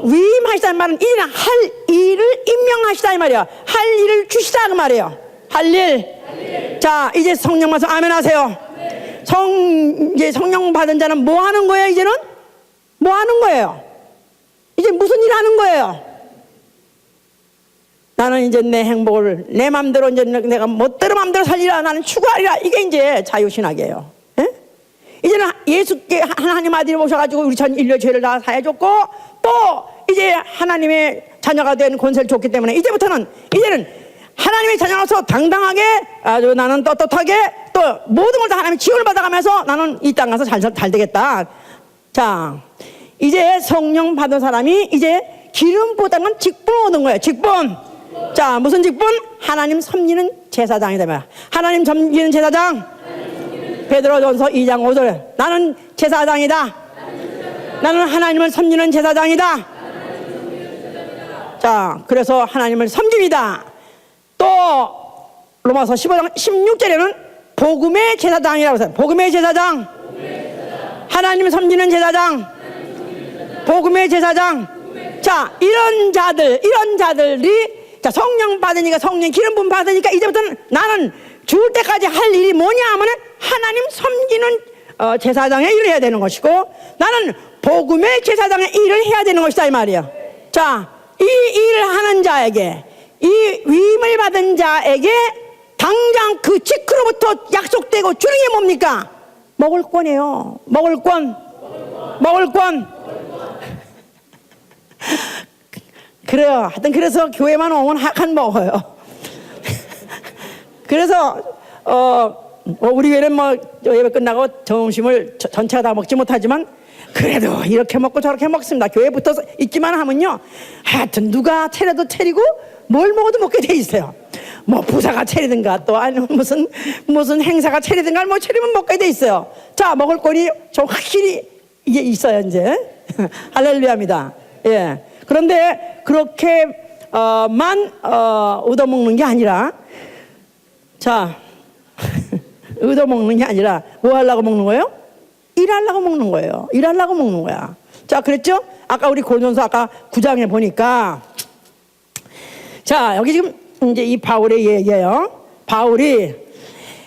위임하시다는 말은 이제는 할 일을 임명하시다 이 말이야. 할 일을 주시다 그 말이에요. 할 일. 자, 이제 성령 받아서 아멘 하세요. 이제 성령 받은 자는 뭐 하는 거예요? 이제는 뭐 하는 거예요? 이제 무슨 일 하는 거예요? 나는 이제 내 행복을 내 맘대로 이제 내가 멋대로 맘대로 살리라. 나는 추구하리라. 이게 이제 자유신학이에요. 에? 이제는 예수께 하나님 아들이 오셔가지고 우리 전 인류의 죄를 다 사해줬고 또 이제 하나님의 자녀가 된 권세를 줬기 때문에 이제는 하나님의 자녀로서 당당하게 아주 나는 떳떳하게 또 모든 걸 다 하나님의 지원을 받아가면서 나는 이 땅 가서 잘 되겠다. 자, 이제 성령 받은 사람이 이제 기름보다는 직분을 얻는 거예요. 직분. 자, 무슨 직분? 하나님 섬기는 제사장이다 말이야. 하나님 섬기는 제사장. 베드로전서 2장 5절에 나는 제사장이다. 나는 하나님을 섬기는 제사장이다. 자, 그래서 하나님을 섬깁니다. 또 로마서 15장 16절에는 복음의 제사장이라고 했어요. 복음의 제사장. 하나님을 섬기는 제사장. 복음의 제사장. 자, 이런 자들이 자, 성령 받으니까 성령 기름 부음 받으니까 이제부터는 나는 죽을 때까지 할 일이 뭐냐 하면은 하나님 섬기는 제사장의 일을 해야 되는 것이고 나는 복음의 제사장의 일을 해야 되는 것이다 이 말이야. 자, 이 일을 하는 자에게 이 위임을 받은 자에게 당장 그 직후로부터 약속되고 주는 게 뭡니까? 먹을 권이에요. 먹을 권. 그래요. 하여튼 그래서 교회만 오면 한 먹어요. 그래서 우리 교회는 뭐 예배 끝나고 점심을 전체가 다 먹지 못하지만 그래도 이렇게 먹고 저렇게 먹습니다. 교회에 붙어서 있기만 하면요, 하여튼 누가 차려도 차리고 뭘 먹어도 먹게 돼 있어요. 뭐 부사가 차리든가 또 아니면 무슨 행사가 차리든가 뭐 차리면 먹게 돼 있어요. 자, 먹을 거리 좀 확실히 이게 있어요 이제. 할렐루야입니다. 예. 그런데 그렇게만 얻어먹는 게 아니라, 자, 얻어먹는 게 아니라 뭐 하려고 먹는 거예요? 일하려고 먹는 거예요. 일하려고 먹는 거야. 자, 그랬죠? 아까 우리 고린도서 아까 9장에 보니까, 자, 여기 지금 이제 이 바울의 얘기예요. 바울이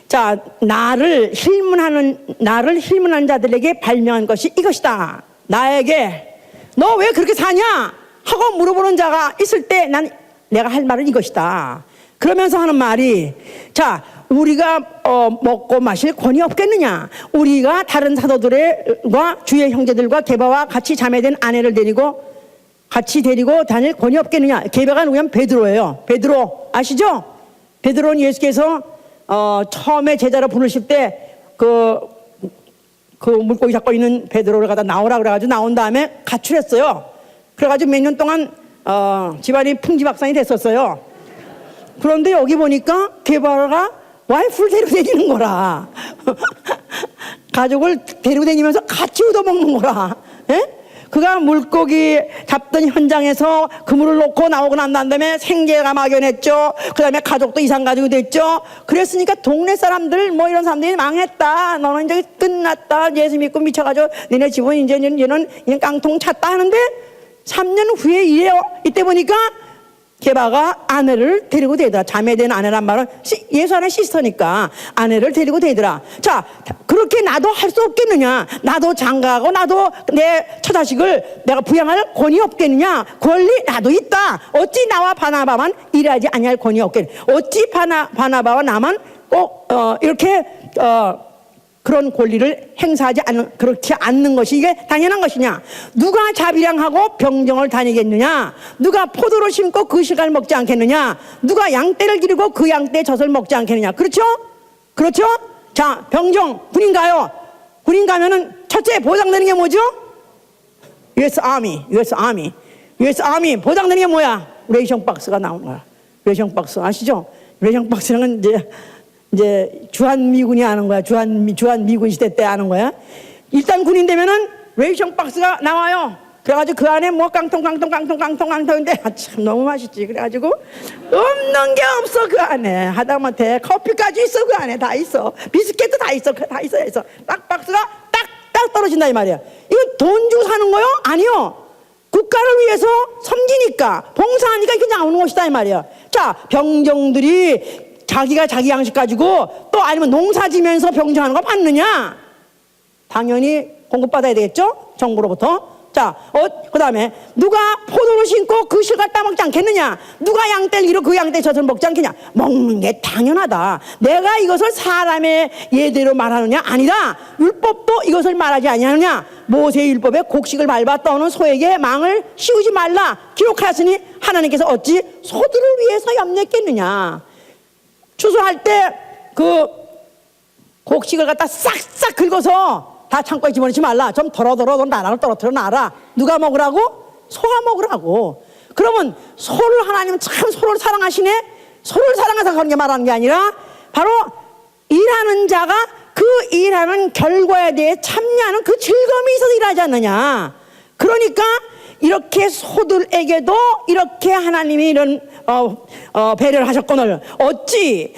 자, 나를 힐문하는 자들에게 발명한 것이 이것이다. 나에게 너 왜 그렇게 사냐 하고 물어보는 자가 있을 때 내가 할 말은 이것이다. 그러면서 하는 말이, 자, 우리가 먹고 마실 권이 없겠느냐? 우리가 다른 사도들과 주의 형제들과 게바와 같이 자매된 아내를 같이 데리고 다닐 권이 없겠느냐? 게바가 누구냐면 베드로예요. 베드로 아시죠? 베드로는 예수께서 처음에 제자로 부르실 때 그 물고기 잡고 있는 베드로를 갖다 나오라 그래가지고 나온 다음에 가출했어요. 그래가지고 몇 년 동안 집안이 풍지박산이 됐었어요. 그런데 여기 보니까 게바가 와이프를 데리고 다니는 거라. 가족을 데리고 다니면서 같이 얻어먹는 거라. 예? 그가 물고기 잡던 현장에서 그물을 놓고 나오고 난 다음에 생계가 막연했죠. 그 다음에 가족도 이상 가지고 됐죠. 그랬으니까 동네 사람들 뭐 이런 사람들이 망했다. 너는 이제 끝났다. 예수 믿고 미쳐가지고 너네 집은 이제는 깡통 찼다 하는데 3년 후에 이래요. 이때 보니까 게바가 아내를 데리고 되더라. 자매된 아내란 말은 예수 안에 시스터니까 아내를 데리고 되더라. 자, 그렇게 나도 할 수 없겠느냐? 나도 장가하고 나도 내 처자식을 내가 부양할 권위 없겠느냐? 권리 나도 있다. 어찌 나와 바나바만 일하지 아니할 권위 없겠느냐? 어찌 바나바와 나만 꼭 이렇게 그런 권리를 행사하지 그렇지 않는 것이 이게 당연한 것이냐? 누가 자비량하고 병정을 다니겠느냐? 누가 포도를 심고 그 시간을 먹지 않겠느냐? 누가 양떼를 기르고 그 양떼의 젖을 먹지 않겠느냐? 그렇죠? 그렇죠? 자, 병정, 군인 가요. 군인 가면은 첫째 보장되는 게 뭐죠? US Army 보장되는 게 뭐야? 레이션 박스가 나오는 거야. 레이션 박스 아시죠? 레이션 박스는 이제 주한미군이 하는 거야. 주한미군 시대 때 하는 거야. 일단 군인 되면은 레이션 박스가 나와요. 그래가지고 그 안에 뭐 깡통인데 참 너무 맛있지. 그래가지고 없는 게 없어. 그 안에 하다못해 커피까지 있어. 그 안에 다 있어. 비스켓도 다 있어. 다 있어. 딱 박스가 딱 떨어진다 이 말이야. 이거 돈 주고 사는 거요? 아니요. 국가를 위해서 섬기니까 봉사하니까 이렇게 나오는 것이다 이 말이야. 자, 병정들이 자기가 자기 양식 가지고 또 아니면 농사 지면서 병정하는 거 받느냐? 당연히 공급받아야 되겠죠? 정부로부터. 자, 그 다음에 누가 포도를 심고 그 실과 따먹지 않겠느냐? 누가 양떼를 기르고 그 양떼 젖을 먹지 않겠냐? 먹는 게 당연하다. 내가 이것을 사람의 예대로 말하느냐? 아니다. 율법도 이것을 말하지 아니하느냐? 모세의 율법에 곡식을 밟아 떠오는 소에게 망을 씌우지 말라 기록하였으니 하나님께서 어찌 소들을 위해서 염려했겠느냐? 추수할 때 그 곡식을 갖다 싹싹 긁어서 다 창고에 집어넣지 말라. 좀 덜어덜어 나라를 떨어뜨려 놔라. 누가 먹으라고? 소가 먹으라고. 그러면 소를 하나님은 참 소를 사랑하시네. 소를 사랑해서 그런 게 말하는 게 아니라 바로 일하는 자가 그 일하는 결과에 대해 참여하는 그 즐거움이 있어서 일하지 않느냐. 그러니까 이렇게 소들에게도 이렇게 하나님이 이런 배려를 하셨거늘 어찌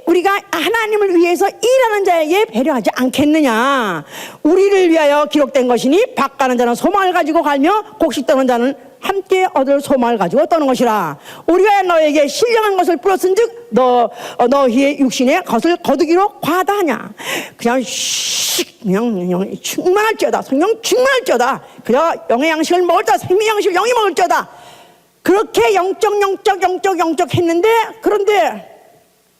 우리가 하나님을 위해서 일하는 자에게 배려하지 않겠느냐. 우리를 위하여 기록된 것이니 밭 가는 자는 소망을 가지고 갈며 곡식 떠는 자는 함께 얻을 소망을 가지고 떠는 것이라. 우리가 너에게 신령한 것을 뿌렸은즉 너희의 육신의 것을 거두기로 과다하냐. 그냥 그냥 충만할지어다. 성령 충만할지어다. 그저 영의 양식을 먹을지어다. 생명 양식을 영이 먹을지어다. 그렇게 영적 했는데, 그런데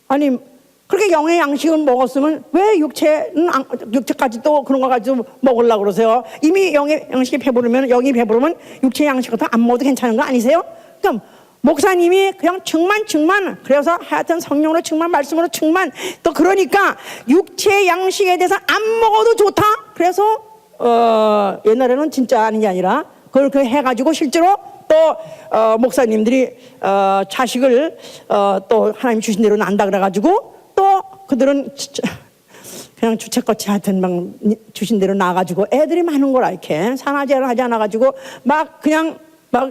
아니 그렇게 영의 양식을 먹었으면 왜 육체까지 또 그런 거 가지고 먹으려고 그러세요? 이미 영의 양식이 배부르면, 영이 배부르면 육체 양식을 더 안 먹어도 괜찮은 거 아니세요? 그럼 목사님이 그냥 충만 그래서 하여튼 성령으로 충만, 말씀으로 충만, 또 그러니까 육체 양식에 대해서 안 먹어도 좋다. 그래서 옛날에는 진짜 아닌 게 아니라 그렇게 해가지고 실제로 또 목사님들이 자식을 또 하나님 주신 대로 난다 그래가지고 또 그들은 그냥 주책같이 하여튼 막 주신 대로 나가지고 애들이 많은 거라. 이렇게 산화제를 하지 않아가지고 막 그냥 막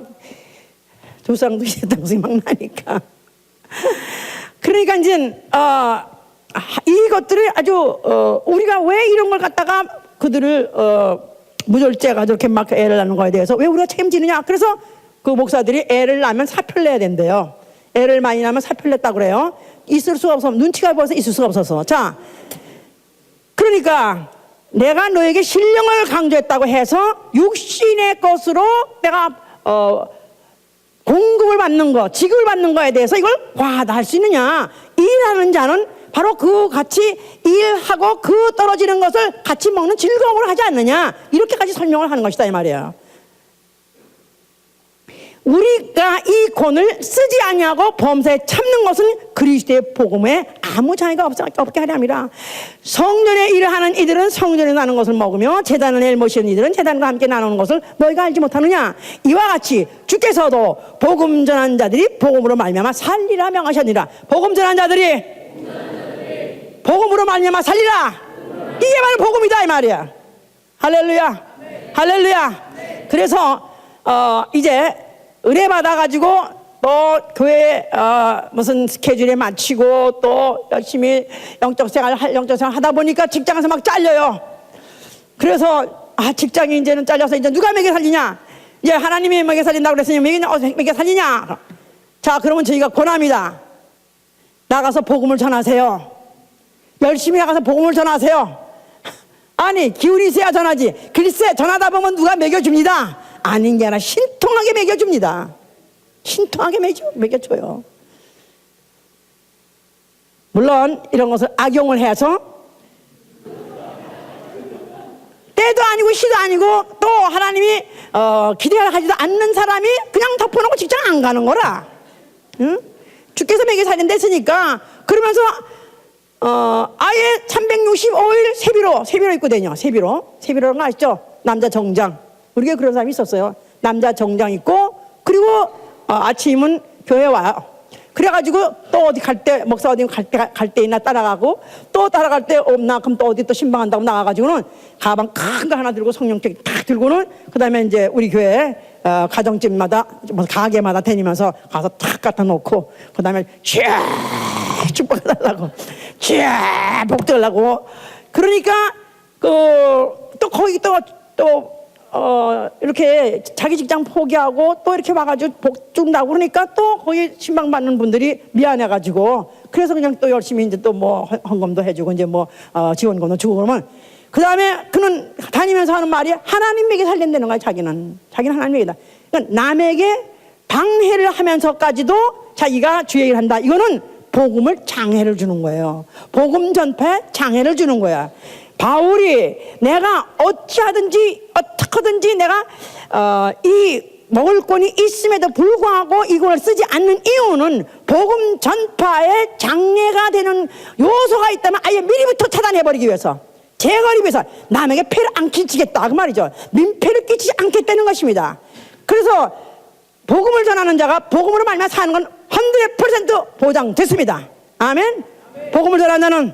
조상도 이랬다고 막 나니까. 그러니까 이제 이것들을 아주 우리가 왜 이런 걸 갖다가 그들을 무절제가 저렇게 막 애를 낳는 거에 대해서 왜 우리가 책임지느냐. 그래서 그 목사들이 애를 낳으면 사표를 내야 된대요. 애를 많이 낳으면 사표를 냈다고 그래요. 있을 수가 없어. 눈치가 보여서 있을 수가 없어서. 자, 그러니까 내가 너에게 신령을 강조했다고 해서 육신의 것으로 내가 공급을 받는 거, 지급을 받는 거에 대해서 이걸 과다할 수 있느냐. 일하는 자는 바로 그 같이 일하고 그 떨어지는 것을 같이 먹는 즐거움을 하지 않느냐. 이렇게까지 설명을 하는 것이다 이 말이에요. 우리가 이 권을 쓰지 아니하고 범사에 참는 것은 그리스도의 복음에 아무 장애가 없게 하려 함이라. 성전의 일을 하는 이들은 성전에 나는 것을 먹으며 제단을 내일 모시는 이들은 제단과 함께 나누는 것을 너희가 알지 못하느냐. 이와 같이 주께서도 복음 전한 자들이 복음으로 말미암아 살리라 명하셨느니라. 복음 전한 자들이 복음으로 말미암아 살리라. 이게 바로 복음이다 이 말이야. 할렐루야. 할렐루야. 그래서 이제 은혜 받아가지고 또 교회 무슨 스케줄에 맞추고 또 열심히 영적 생활 하다 보니까 직장에서 막 잘려요. 그래서 직장이 이제는 잘려서 이제 누가 먹여 살리냐. 이제 하나님이 먹여 살린다고 그랬으니 먹여 살리냐. 자, 그러면 저희가 권합니다. 나가서 복음을 전하세요. 열심히 나가서 복음을 전하세요. 아니 기운이 있어야 전하지. 글쎄 전하다 보면 누가 먹여줍니다. 아닌 게 아니라 신통하게 먹여줍니다. 신통하게 먹여줘요. 물론 이런 것을 악용을 해서 때도 아니고 시도 아니고 또 하나님이 기대하지도 않는 사람이 그냥 덮어놓고 직장 안 가는 거라. 응? 주께서 먹여 살린다 했으니까. 그러면서 아예 365일 세비로 입고 다녀. 세비로는 거 아시죠? 남자 정장. 우리가 그런 사람이 있었어요. 남자 정장 입고 그리고 아침은 교회 와요. 그래가지고 또 어디 갈 때 목사 어디 갈 때 있나 따라가고 또 따라갈 때 없나 그럼 또 어디 또 신방한다고 나가가지고는 가방 큰 거 하나 들고 성령책 딱 들고는 그다음에 이제 우리 교회 가정집마다 가게마다 다니면서 가서 탁 갖다 놓고 그다음에 쫙 축복해달라고 쫙 복들라고. 그러니까 또 거기 또 이렇게 자기 직장 포기하고 또 이렇게 와가지고 복 준다고 그러니까 또 거기 신방받는 분들이 미안해가지고 그래서 그냥 또 열심히 이제 또 뭐 헌금도 해주고 이제 뭐 지원금도 주고 그러면 그 다음에 그는 다니면서 하는 말이 하나님에게 살린다는 거야. 자기는 하나님에게다. 그러니까 남에게 방해를 하면서까지도 자기가 주 얘기를 한다. 이거는 복음을 장애를 주는 거예요. 복음 전파에 장애를 주는 거야. 바울이 내가 어찌하든지 어떻게든지 내가 이 먹을권이 있음에도 불구하고 이걸 쓰지 않는 이유는 복음 전파에 장애가 되는 요소가 있다면 아예 미리부터 차단해버리기 위해서, 제거하기 위해서 남에게 폐를 안 끼치겠다 그 말이죠. 민폐를 끼치지 않겠다는 것입니다. 그래서 복음을 전하는 자가 복음으로 말미암아 사는 건 100% 보장됐습니다. 아멘. 복음을 전하는 자는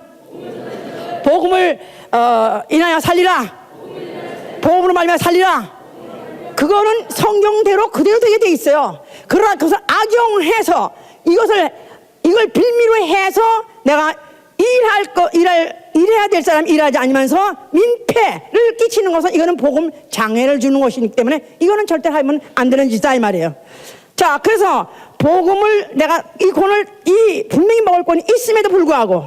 복음을 인하여 살리라. 복음으로 말미암아 살리라. 그거는 성경대로 그대로 되게 돼 있어요. 그러나 그것을 악용해서 이걸 빌미로 해서 내가 일해야 될 사람 일하지 않으면서 민폐를 끼치는 것은 이거는 복음 장애를 주는 것이기 때문에 이거는 절대 하면 안 되는 짓이다 이 말이에요. 자, 그래서 복음을 내가 분명히 먹을 권이 있음에도 불구하고,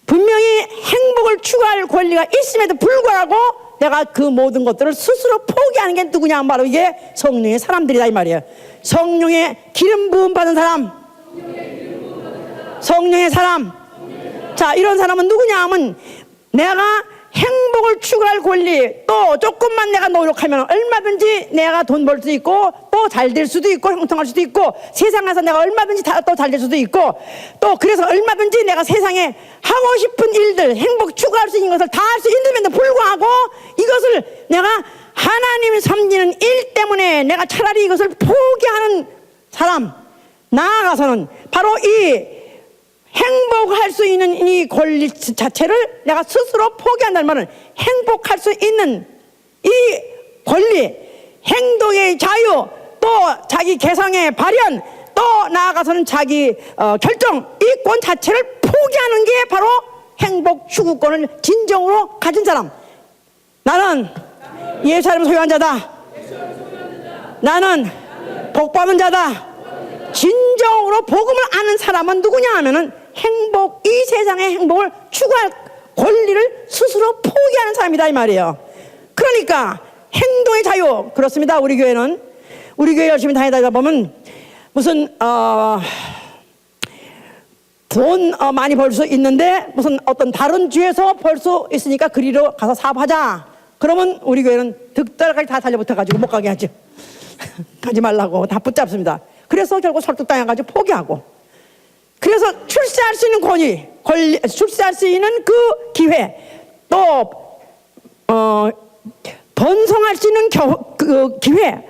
분명히 행복을 추구할 권리가 있음에도 불구하고 내가 그 모든 것들을 스스로 포기하는 게 누구냐 하면 바로 이게 성령의 사람들이다 이 말이에요. 성령의 기름 부음 받은 사람, 성령의 사람. 자, 이런 사람은 누구냐 하면 내가 행복을 추구할 권리, 또 조금만 내가 노력하면 얼마든지 내가 돈 벌 수 있고 또 잘 될 수도 있고 형통할 수도 있고 세상에서 내가 얼마든지 또 잘 될 수도 있고 또 그래서 얼마든지 내가 세상에 하고 싶은 일들, 행복 추구할 수 있는 것을 다 할 수 있는데도 불구하고 이것을 내가 하나님이 섬기는 일 때문에 내가 차라리 이것을 포기하는 사람, 나아가서는 바로 이 행복할 수 있는 이 권리 자체를 내가 스스로 포기한다는 말은 행복할 수 있는 이 권리, 행동의 자유, 또 자기 개성의 발현, 또 나아가서는 자기 결정, 이 권 자체를 포기하는 게 바로 행복 추구권을 진정으로 가진 사람. 나는 예수님 소유한 자다. 나는 복받은 자다. 진정으로 복음을 아는 사람은 누구냐 하면은 이 세상의 행복을 추구할 권리를 스스로 포기하는 사람이다 이 말이에요. 그러니까 행동의 자유. 그렇습니다. 우리 교회 열심히 다니다 보면 무슨 돈 많이 벌 수 있는데 무슨 어떤 다른 주에서 벌 수 있으니까 그리로 가서 사업하자. 그러면 우리 교회는 득달까지 다 달려붙어가지고 못 가게 하죠. 가지 말라고 다 붙잡습니다. 그래서 결국 설득당해가지고 포기하고, 그래서 출세할 수 있는 출세할 수 있는 그 기회, 또 번성할 수 있는 그 기회,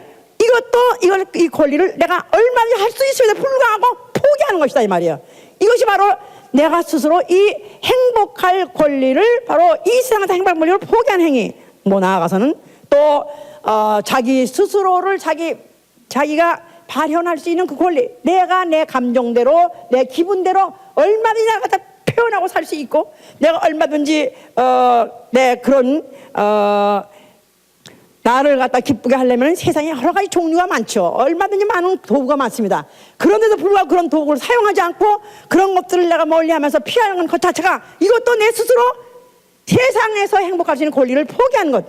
이 권리를 내가 얼마든지 할 수 있음에도 불구하고 포기하는 것이다 이 말이에요. 이것이 바로 내가 스스로 이 행복할 권리를 바로 이 세상에서 행복할 권리를 포기하는 행위. 뭐 나아가서는 또 자기 스스로를 자기가 발현할 수 있는 그 권리, 내가 내 감정대로 내 기분대로 얼마든지 내가 다 표현하고 살 수 있고, 내가 얼마든지 내 그런 나를 갖다 기쁘게 하려면 세상에 여러 가지 종류가 많죠. 얼마든지 많은 도구가 많습니다. 그런데도 불구하고 그런 도구를 사용하지 않고 그런 것들을 내가 멀리하면서 피하는 것 자체가, 이것도 내 스스로 세상에서 행복할 수 있는 권리를 포기하는 것.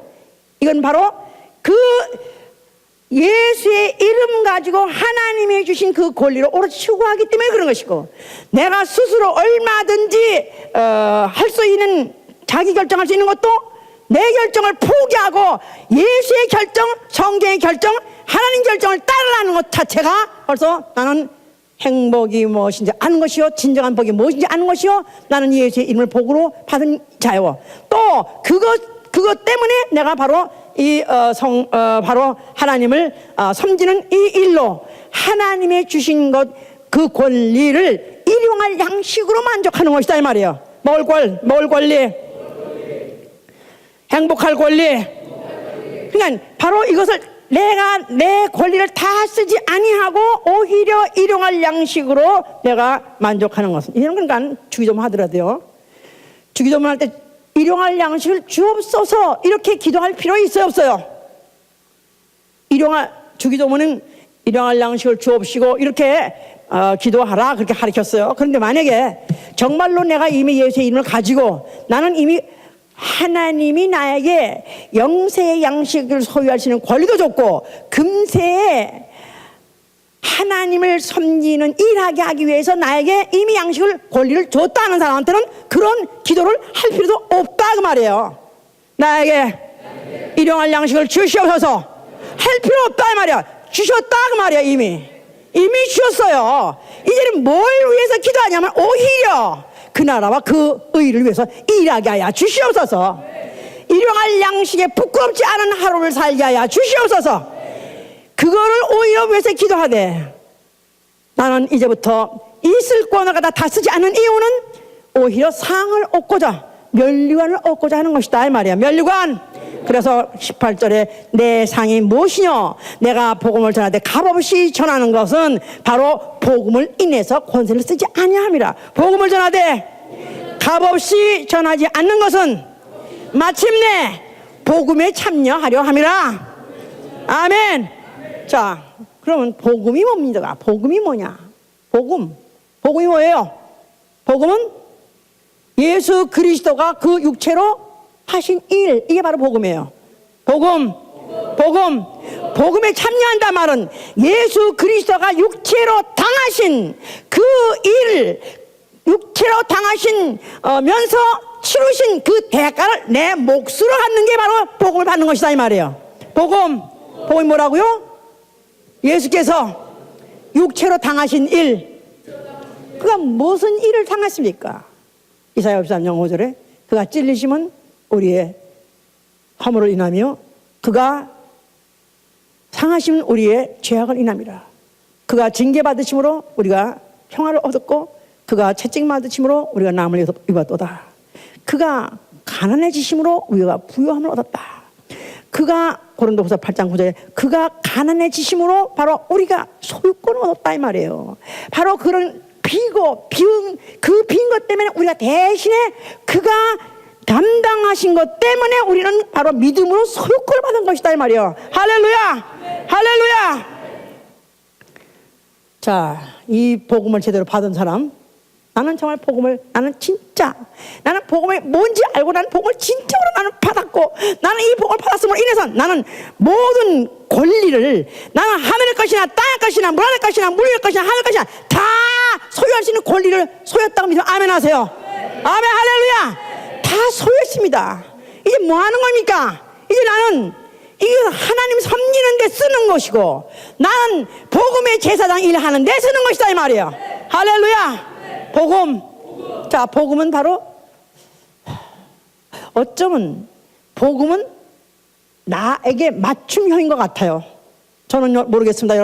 이건 바로 그 예수의 이름 가지고 하나님이 주신 그 권리를 오롯이 추구하기 때문에 그런 것이고, 내가 스스로 얼마든지 할 수 있는, 자기 결정할 수 있는 것도 내 결정을 포기하고 예수의 결정, 성경의 결정, 하나님 결정을 따르라는 것 자체가 벌써 나는 행복이 무엇인지 아는 것이요, 진정한 복이 무엇인지 아는 것이요, 나는 예수의 이름을 복으로 받은 자요. 또 그것 때문에 내가 바로 바로 하나님을 섬기는 이 일로 하나님의 주신 것, 그 권리를 일용할 양식으로 만족하는 것이다 이 말이에요. 먹을 권리, 행복할 권리. 그러니까 바로 이것을 내가 내 권리를 다 쓰지 아니하고 오히려 일용할 양식으로 내가 만족하는 것은, 이런 그러니까 주기도문 하더라도요, 주기도문 할 때 일용할 양식을 주옵소서 이렇게 기도할 필요 있어요, 없어요? 주기도문은 일용할 양식을 주옵시고 이렇게 기도하라 그렇게 가르쳤어요. 그런데 만약에 정말로 내가 이미 예수의 이름을 가지고 나는 이미 하나님이 나에게 영세의 양식을 소유할 수 있는 권리도 줬고 금세에 하나님을 섬기는 일하게 하기 위해서 나에게 이미 양식을 권리를 줬다는 사람한테는 그런 기도를 할 필요도 없다 그 말이에요. 나에게 일용할 양식을 주시옵소서 할 필요 없다 이 말이야. 주셨다 그 말이야. 이미 주셨어요. 이제는 뭘 위해서 기도하냐면 오히려 그 나라와 그 의를 위해서 일하게 하여 주시옵소서. 일용할 양식에 부끄럽지 않은 하루를 살게 하여 주시옵소서. 그거를 오히려 위해서 기도하되 나는 이제부터 있을 권을 갖다 다 쓰지 않는 이유는 오히려 상을 얻고자 면류관을 얻고자 하는 것이다 이 말이야. 면류관. 그래서 18절에 내 상이 무엇이뇨? 내가 복음을 전하되 값없이 전하는 것은 바로 복음을 인해서 권세를 쓰지 아니함이라. 복음을 전하되 값없이 전하지 않는 것은 마침내 복음에 참여하려 함이라. 아멘. 자, 그러면 복음이 뭡니까? 복음이 뭐냐? 복음이 뭐예요? 복음은 예수 그리스도가 그 육체로 하신 일, 이게 바로 복음이에요. 복음에 참여한다 말은 예수 그리스도가 육체로 당하신 그 일, 육체로 당하신 면서 치르신 그 대가를 내 몫으로 갖는 게 바로 복음을 받는 것이다 이 말이에요. 복음이 뭐라고요? 예수께서 육체로 당하신 일, 그가 무슨 일을 당했습니까? 이사야 53장 5절에 그가 찔리심은 우리의 허물을 인하며 그가 상하심은 우리의 죄악을 인함이라. 그가 징계받으심으로 우리가 평화를 얻었고 그가 채찍받으심으로 우리가 남을 입었도다. 그가 가난해지심으로 우리가 부요함을 얻었다. 그가 고린도후서 8장 9절에 그가 가난해지심으로 바로 우리가 소유권을 얻었다 이 말이에요. 바로 그런 그 빈 것 때문에 우리가 대신에 그가 담당하신 것 때문에 우리는 바로 믿음으로 소유권을 받은 것이다 이 말이에요. 할렐루야. 할렐루야. 자, 이 복음을 제대로 받은 사람, 나는 정말 나는 복음이 뭔지 알고 나는 복음을 진짜로 나는 받았고 나는 이 복음을 받았음으로 인해서 나는 모든 권리를 나는 하늘의 것이나 땅의 것이나 물 안의 것이나 물 위의 것이나 하늘 것이나 다 소유할 수 있는 권리를 소유했다고 믿으면 아멘 하세요. 아멘. 할렐루야. 다 소유했습니다. 이제 뭐 하는 겁니까? 이제 나는 이게 하나님 섬기는 데 쓰는 것이고 나는 복음의 제사장 일하는 데 쓰는 것이다 이 말이에요. 할렐루야. 복음. 자, 복음은 바로 어쩌면 복음은 나에게 맞춤형인 것 같아요. 저는 모르겠습니다.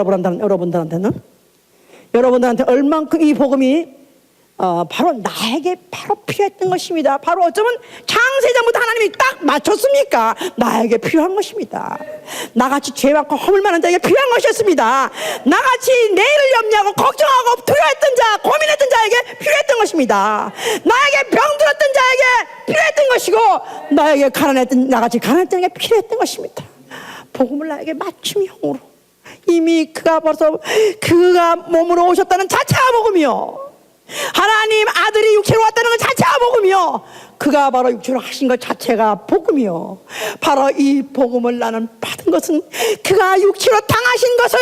여러분들한테 얼만큼 이 복음이 바로 나에게 바로 필요했던 것입니다. 바로 어쩌면 창세전부터 하나님이 딱 맞췄습니까? 나에게 필요한 것입니다. 나같이 죄 많고 허물 많은 자에게 필요한 것이었습니다. 나같이 내일을 염려하고 걱정하고 두려워했던 자, 고민했던 자에게 필요했던 것입니다. 나에게 병들었던 자에게 필요했던 것이고 나같이 가난했던 자에게 필요했던 것입니다. 복음을 나에게 맞춤형으로 이미 그가 몸으로 오셨다는 자체가 복음이요. 하나님 아들이 육체로 왔다는 것 자체가 복음이요. 그가 바로 육체로 하신 것 자체가 복음이요. 바로 이 복음을 나는 받은 것은 그가 육체로 당하신 것을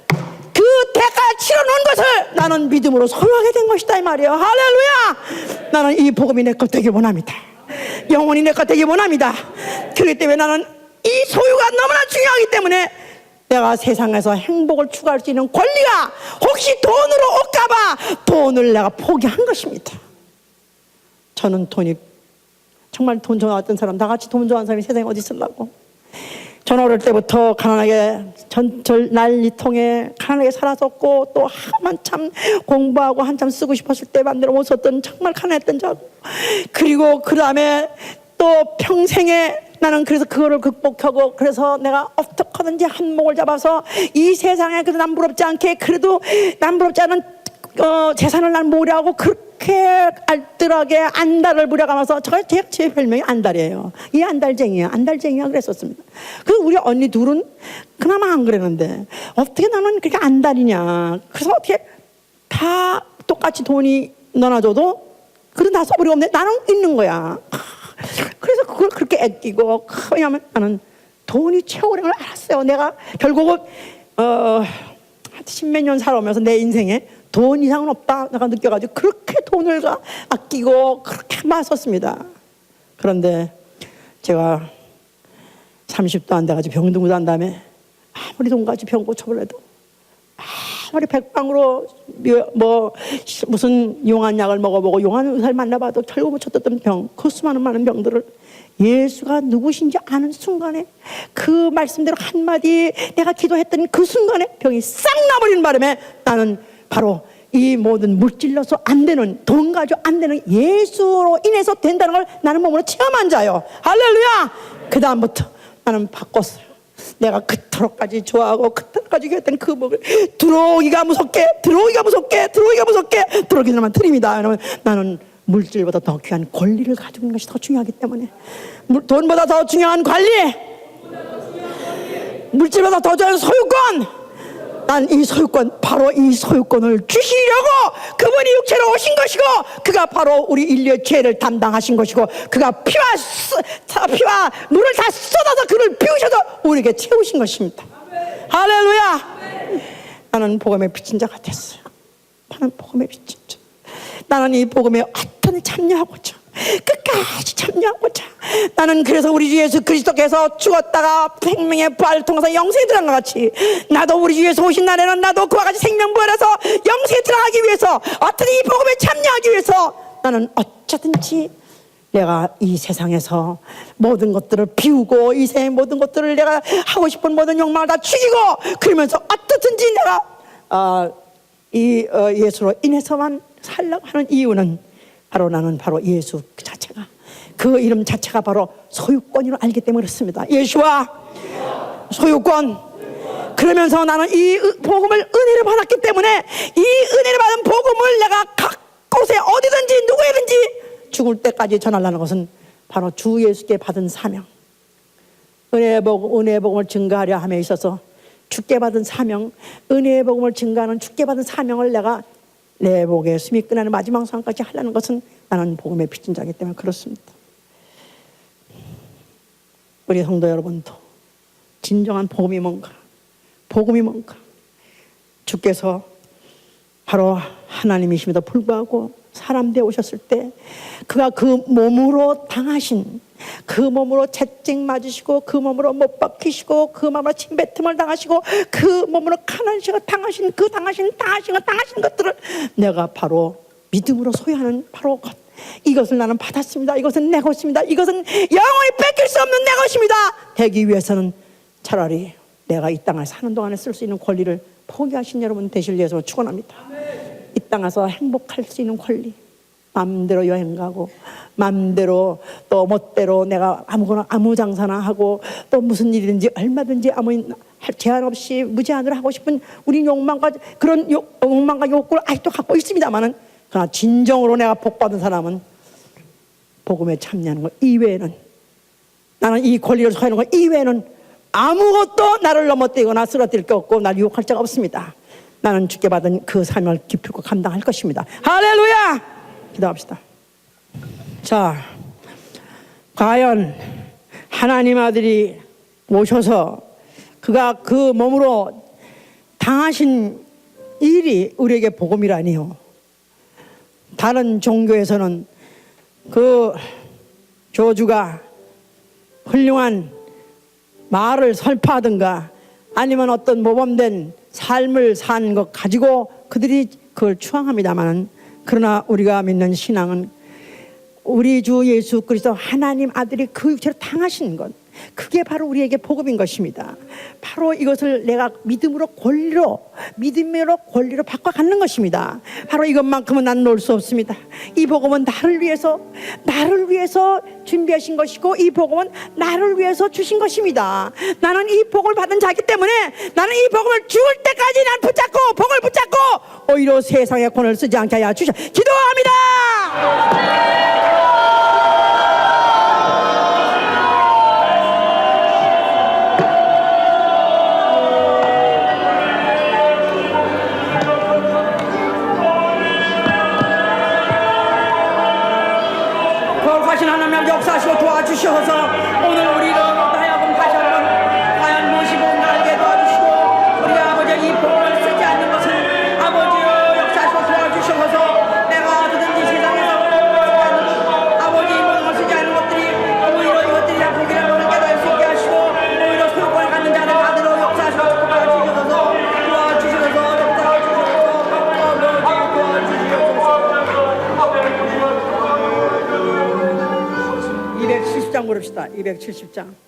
그 대가 치러 놓은 것을 나는 믿음으로 소유하게 된 것이다 이 말이에요. 할렐루야. 나는 이 복음이 내 것 되길 원합니다. 영원히 내 것 되길 원합니다. 그렇기 때문에 나는 이 소유가 너무나 중요하기 때문에 내가 세상에서 행복을 추구할 수 있는 권리가 혹시 돈으로 올까봐 돈을 내가 포기한 것입니다. 저는 정말 돈 좋아했던 사람, 나같이 돈 좋아하는 사람이 세상에 어디 있으려고. 저는 어릴 때부터 가난하게 전철 난리통에 가난하게 살았었고 또 한참 공부하고 한참 쓰고 싶었을 때 만들어 못 썼던 정말 가난했던 자. 그리고 그 다음에 또 평생에 나는 그래서 그거를 극복하고 그래서 내가 어떻게든지 한몫을 잡아서 이 세상에 그래도 남부럽지 않게 그래도 남부럽지 않은 재산을 난 모으려고 그렇게 알뜰하게 안달을 부려가면서 제 별명이 안달이에요. 이 안달쟁이야 그랬었습니다. 그래서 우리 언니 둘은 그나마 안 그랬는데 어떻게 나는 그렇게 안달이냐. 그래서 어떻게 다 똑같이 돈이 넣어줘도 그런 다 써버리고 없네. 나는 있는 거야. 그래서 그걸 그렇게 아끼고, 왜냐하면 나는 돈이 최고라는 걸 알았어요. 내가 결국은 10몇 년 살아오면서 내 인생에 돈 이상은 없다 내가 느껴가지고 그렇게 돈을 아끼고 그렇게 맞섰습니다. 그런데 제가 30도 안 돼가지고 병등도 한 다음에 아무리 돈 가지고 병 고쳐보려도 아무리 백방으로 뭐 무슨 용한 약을 먹어보고 용한 의사를 만나봐도 결국 못 쳤던 병, 그 수많은 많은 병들을 예수가 누구신지 아는 순간에 그 말씀대로 한마디 내가 기도했던 그 순간에 병이 싹 나버리는 바람에 나는 바로 이 모든 물질로서 안 되는, 돈 가지고 안 되는 예수로 인해서 된다는 걸 나는 몸으로 체험한 자요. 할렐루야. 그 다음부터 나는 바꿨어요. 내가 그토록까지 좋아하고 그토록까지 했던 그 목을 들어오기가 무섭게 들어오기만 틀립니다. 왜냐면 나는 물질보다 더 귀한 권리를 가지고 있는 것이 더 중요하기 때문에, 돈보다 더 중요한 관리, 물질보다 더 중요한 소유권, 난 이 소유권, 바로 이 소유권을 주시려고 그분이 육체로 오신 것이고, 그가 바로 우리 인류의 죄를 담당하신 것이고, 그가 피와 물을 다 쏟아서 그를 비우셔서 우리에게 채우신 것입니다. 할렐루야. 나는 복음에 비친 자가 됐어요. 나는 복음에 비친 자. 나는 이 복음에 완전히 참여하고자, 끝까지 참여하고자. 나는 그래서 우리 주 예수 그리스도께서 죽었다가 생명의 부활을 통해서 영생에 들어간 것 같이, 나도 우리 주 예수 오신 날에는 나도 그와 같이 생명 부활해서 영생에 들어가기 위해서, 어떻게 이 복음에 참여하기 위해서 나는 어쩌든지 내가 이 세상에서 모든 것들을 비우고, 이 세상의 모든 것들을 내가 하고 싶은 모든 욕망을 다 죽이고, 그러면서 어떻든지 내가 예수로 인해서만 살려고 하는 이유는 바로 나는 바로 예수 그 자체가, 그 이름 자체가 바로 소유권으로 알기 때문에 그렇습니다. 예수와 소유권. 그러면서 나는 이 복음을 은혜를 받았기 때문에 이 은혜를 받은 복음을 내가 각 곳에 어디든지 누구에든지 죽을 때까지 전하려는 것은 바로 주 예수께 받은 사명, 은혜의 복음을 증거하려 함에 있어서 주께 받은 사명, 은혜의 복음을 증거하는 주께 받은 사명을 내가 내 목에 숨이 끝나는 마지막 순간까지 하려는 것은 나는 복음에 비친 자이기 때문에 그렇습니다. 우리 성도 여러분도 진정한 복음이 뭔가, 주께서 바로 하나님이심에도 불구하고 사람 되어 오셨을 때 그가 그 몸으로 당하신, 그 몸으로 채찍 맞으시고, 그 몸으로 못 박히시고, 그 몸으로 침뱉음을 당하시고, 그 몸으로 가난시고 당하신 것들을 내가 바로 믿음으로 소유하는 바로 것, 이것을 나는 받았습니다. 이것은 내 것입니다. 이것은 영원히 뺏길 수 없는 내 것입니다. 되기 위해서는 차라리 내가 이 땅을 사는 동안에 쓸 수 있는 권리를 포기하신 여러분 되실 위해서 축원합니다. 이 땅에서 행복할 수 있는 권리, 마음대로 여행 가고, 마음대로 또 멋대로 내가 아무거나 아무 장사나 하고, 또 무슨 일이든지 얼마든지 아무 제한 없이 무제한으로 하고 싶은 우리 욕망과 그런 욕망과 욕구를 아직도 갖고 있습니다만은, 그러나 진정으로 내가 복받은 사람은 복음에 참여하는 것 이외에는, 나는 이 권리를 소유하는 것 이외에는 아무것도 나를 넘어뜨리거나 쓰러뜨릴 게 없고 날 유혹할 자가 없습니다. 나는 주께 받은 그 사명을 기필코 감당할 것입니다. 할렐루야! 기도합시다. 자, 과연 하나님 아들이 오셔서 그가 그 몸으로 당하신 일이 우리에게 복음이라니요. 다른 종교에서는 그 교주가 훌륭한 말을 설파하든가 아니면 어떤 모범된 삶을 산 것 가지고 그들이 그걸 추앙합니다만, 그러나 우리가 믿는 신앙은 우리 주 예수 그리스도 하나님 아들이 그 육체로 당하신 것, 그게 바로 우리에게 복음인 것입니다. 바로 이것을 내가 믿음으로 권리로 바꿔 갖는 것입니다. 바로 이것만큼은 난 놓을 수 없습니다. 이 복음은 나를 위해서 준비하신 것이고, 이 복음은 나를 위해서 주신 것입니다. 나는 이 복을 받은 자이기 때문에 나는 이 복음을 죽을 때까지 난 복을 붙잡고 오히려 세상의 권을 쓰지 않게 하여 주셔 기도합니다. 거룩하신 하나님 역사하시고 도와주셔서 오늘 우리로 하여금 다시 한번 과연 무엇이 뭔가 알게 도와주시고 우리 아버지 이 복음을 쓰지 않는 것은 아버지여 역사하시고 도와주셔서 내가 어디든지 세상에서 쓰지 않는 아버지 모든 걸 쓰지 않는 것들이 오히려 이것들이 다 복이라는 것을 깨달을 수 있게 하시고 오히려 소유권을 갖는 자를 받으러 역사하시고 도와주셔서 도와주셔서 역사하시셔서 도와주시옵소서. 270장 고릅시다. 270장.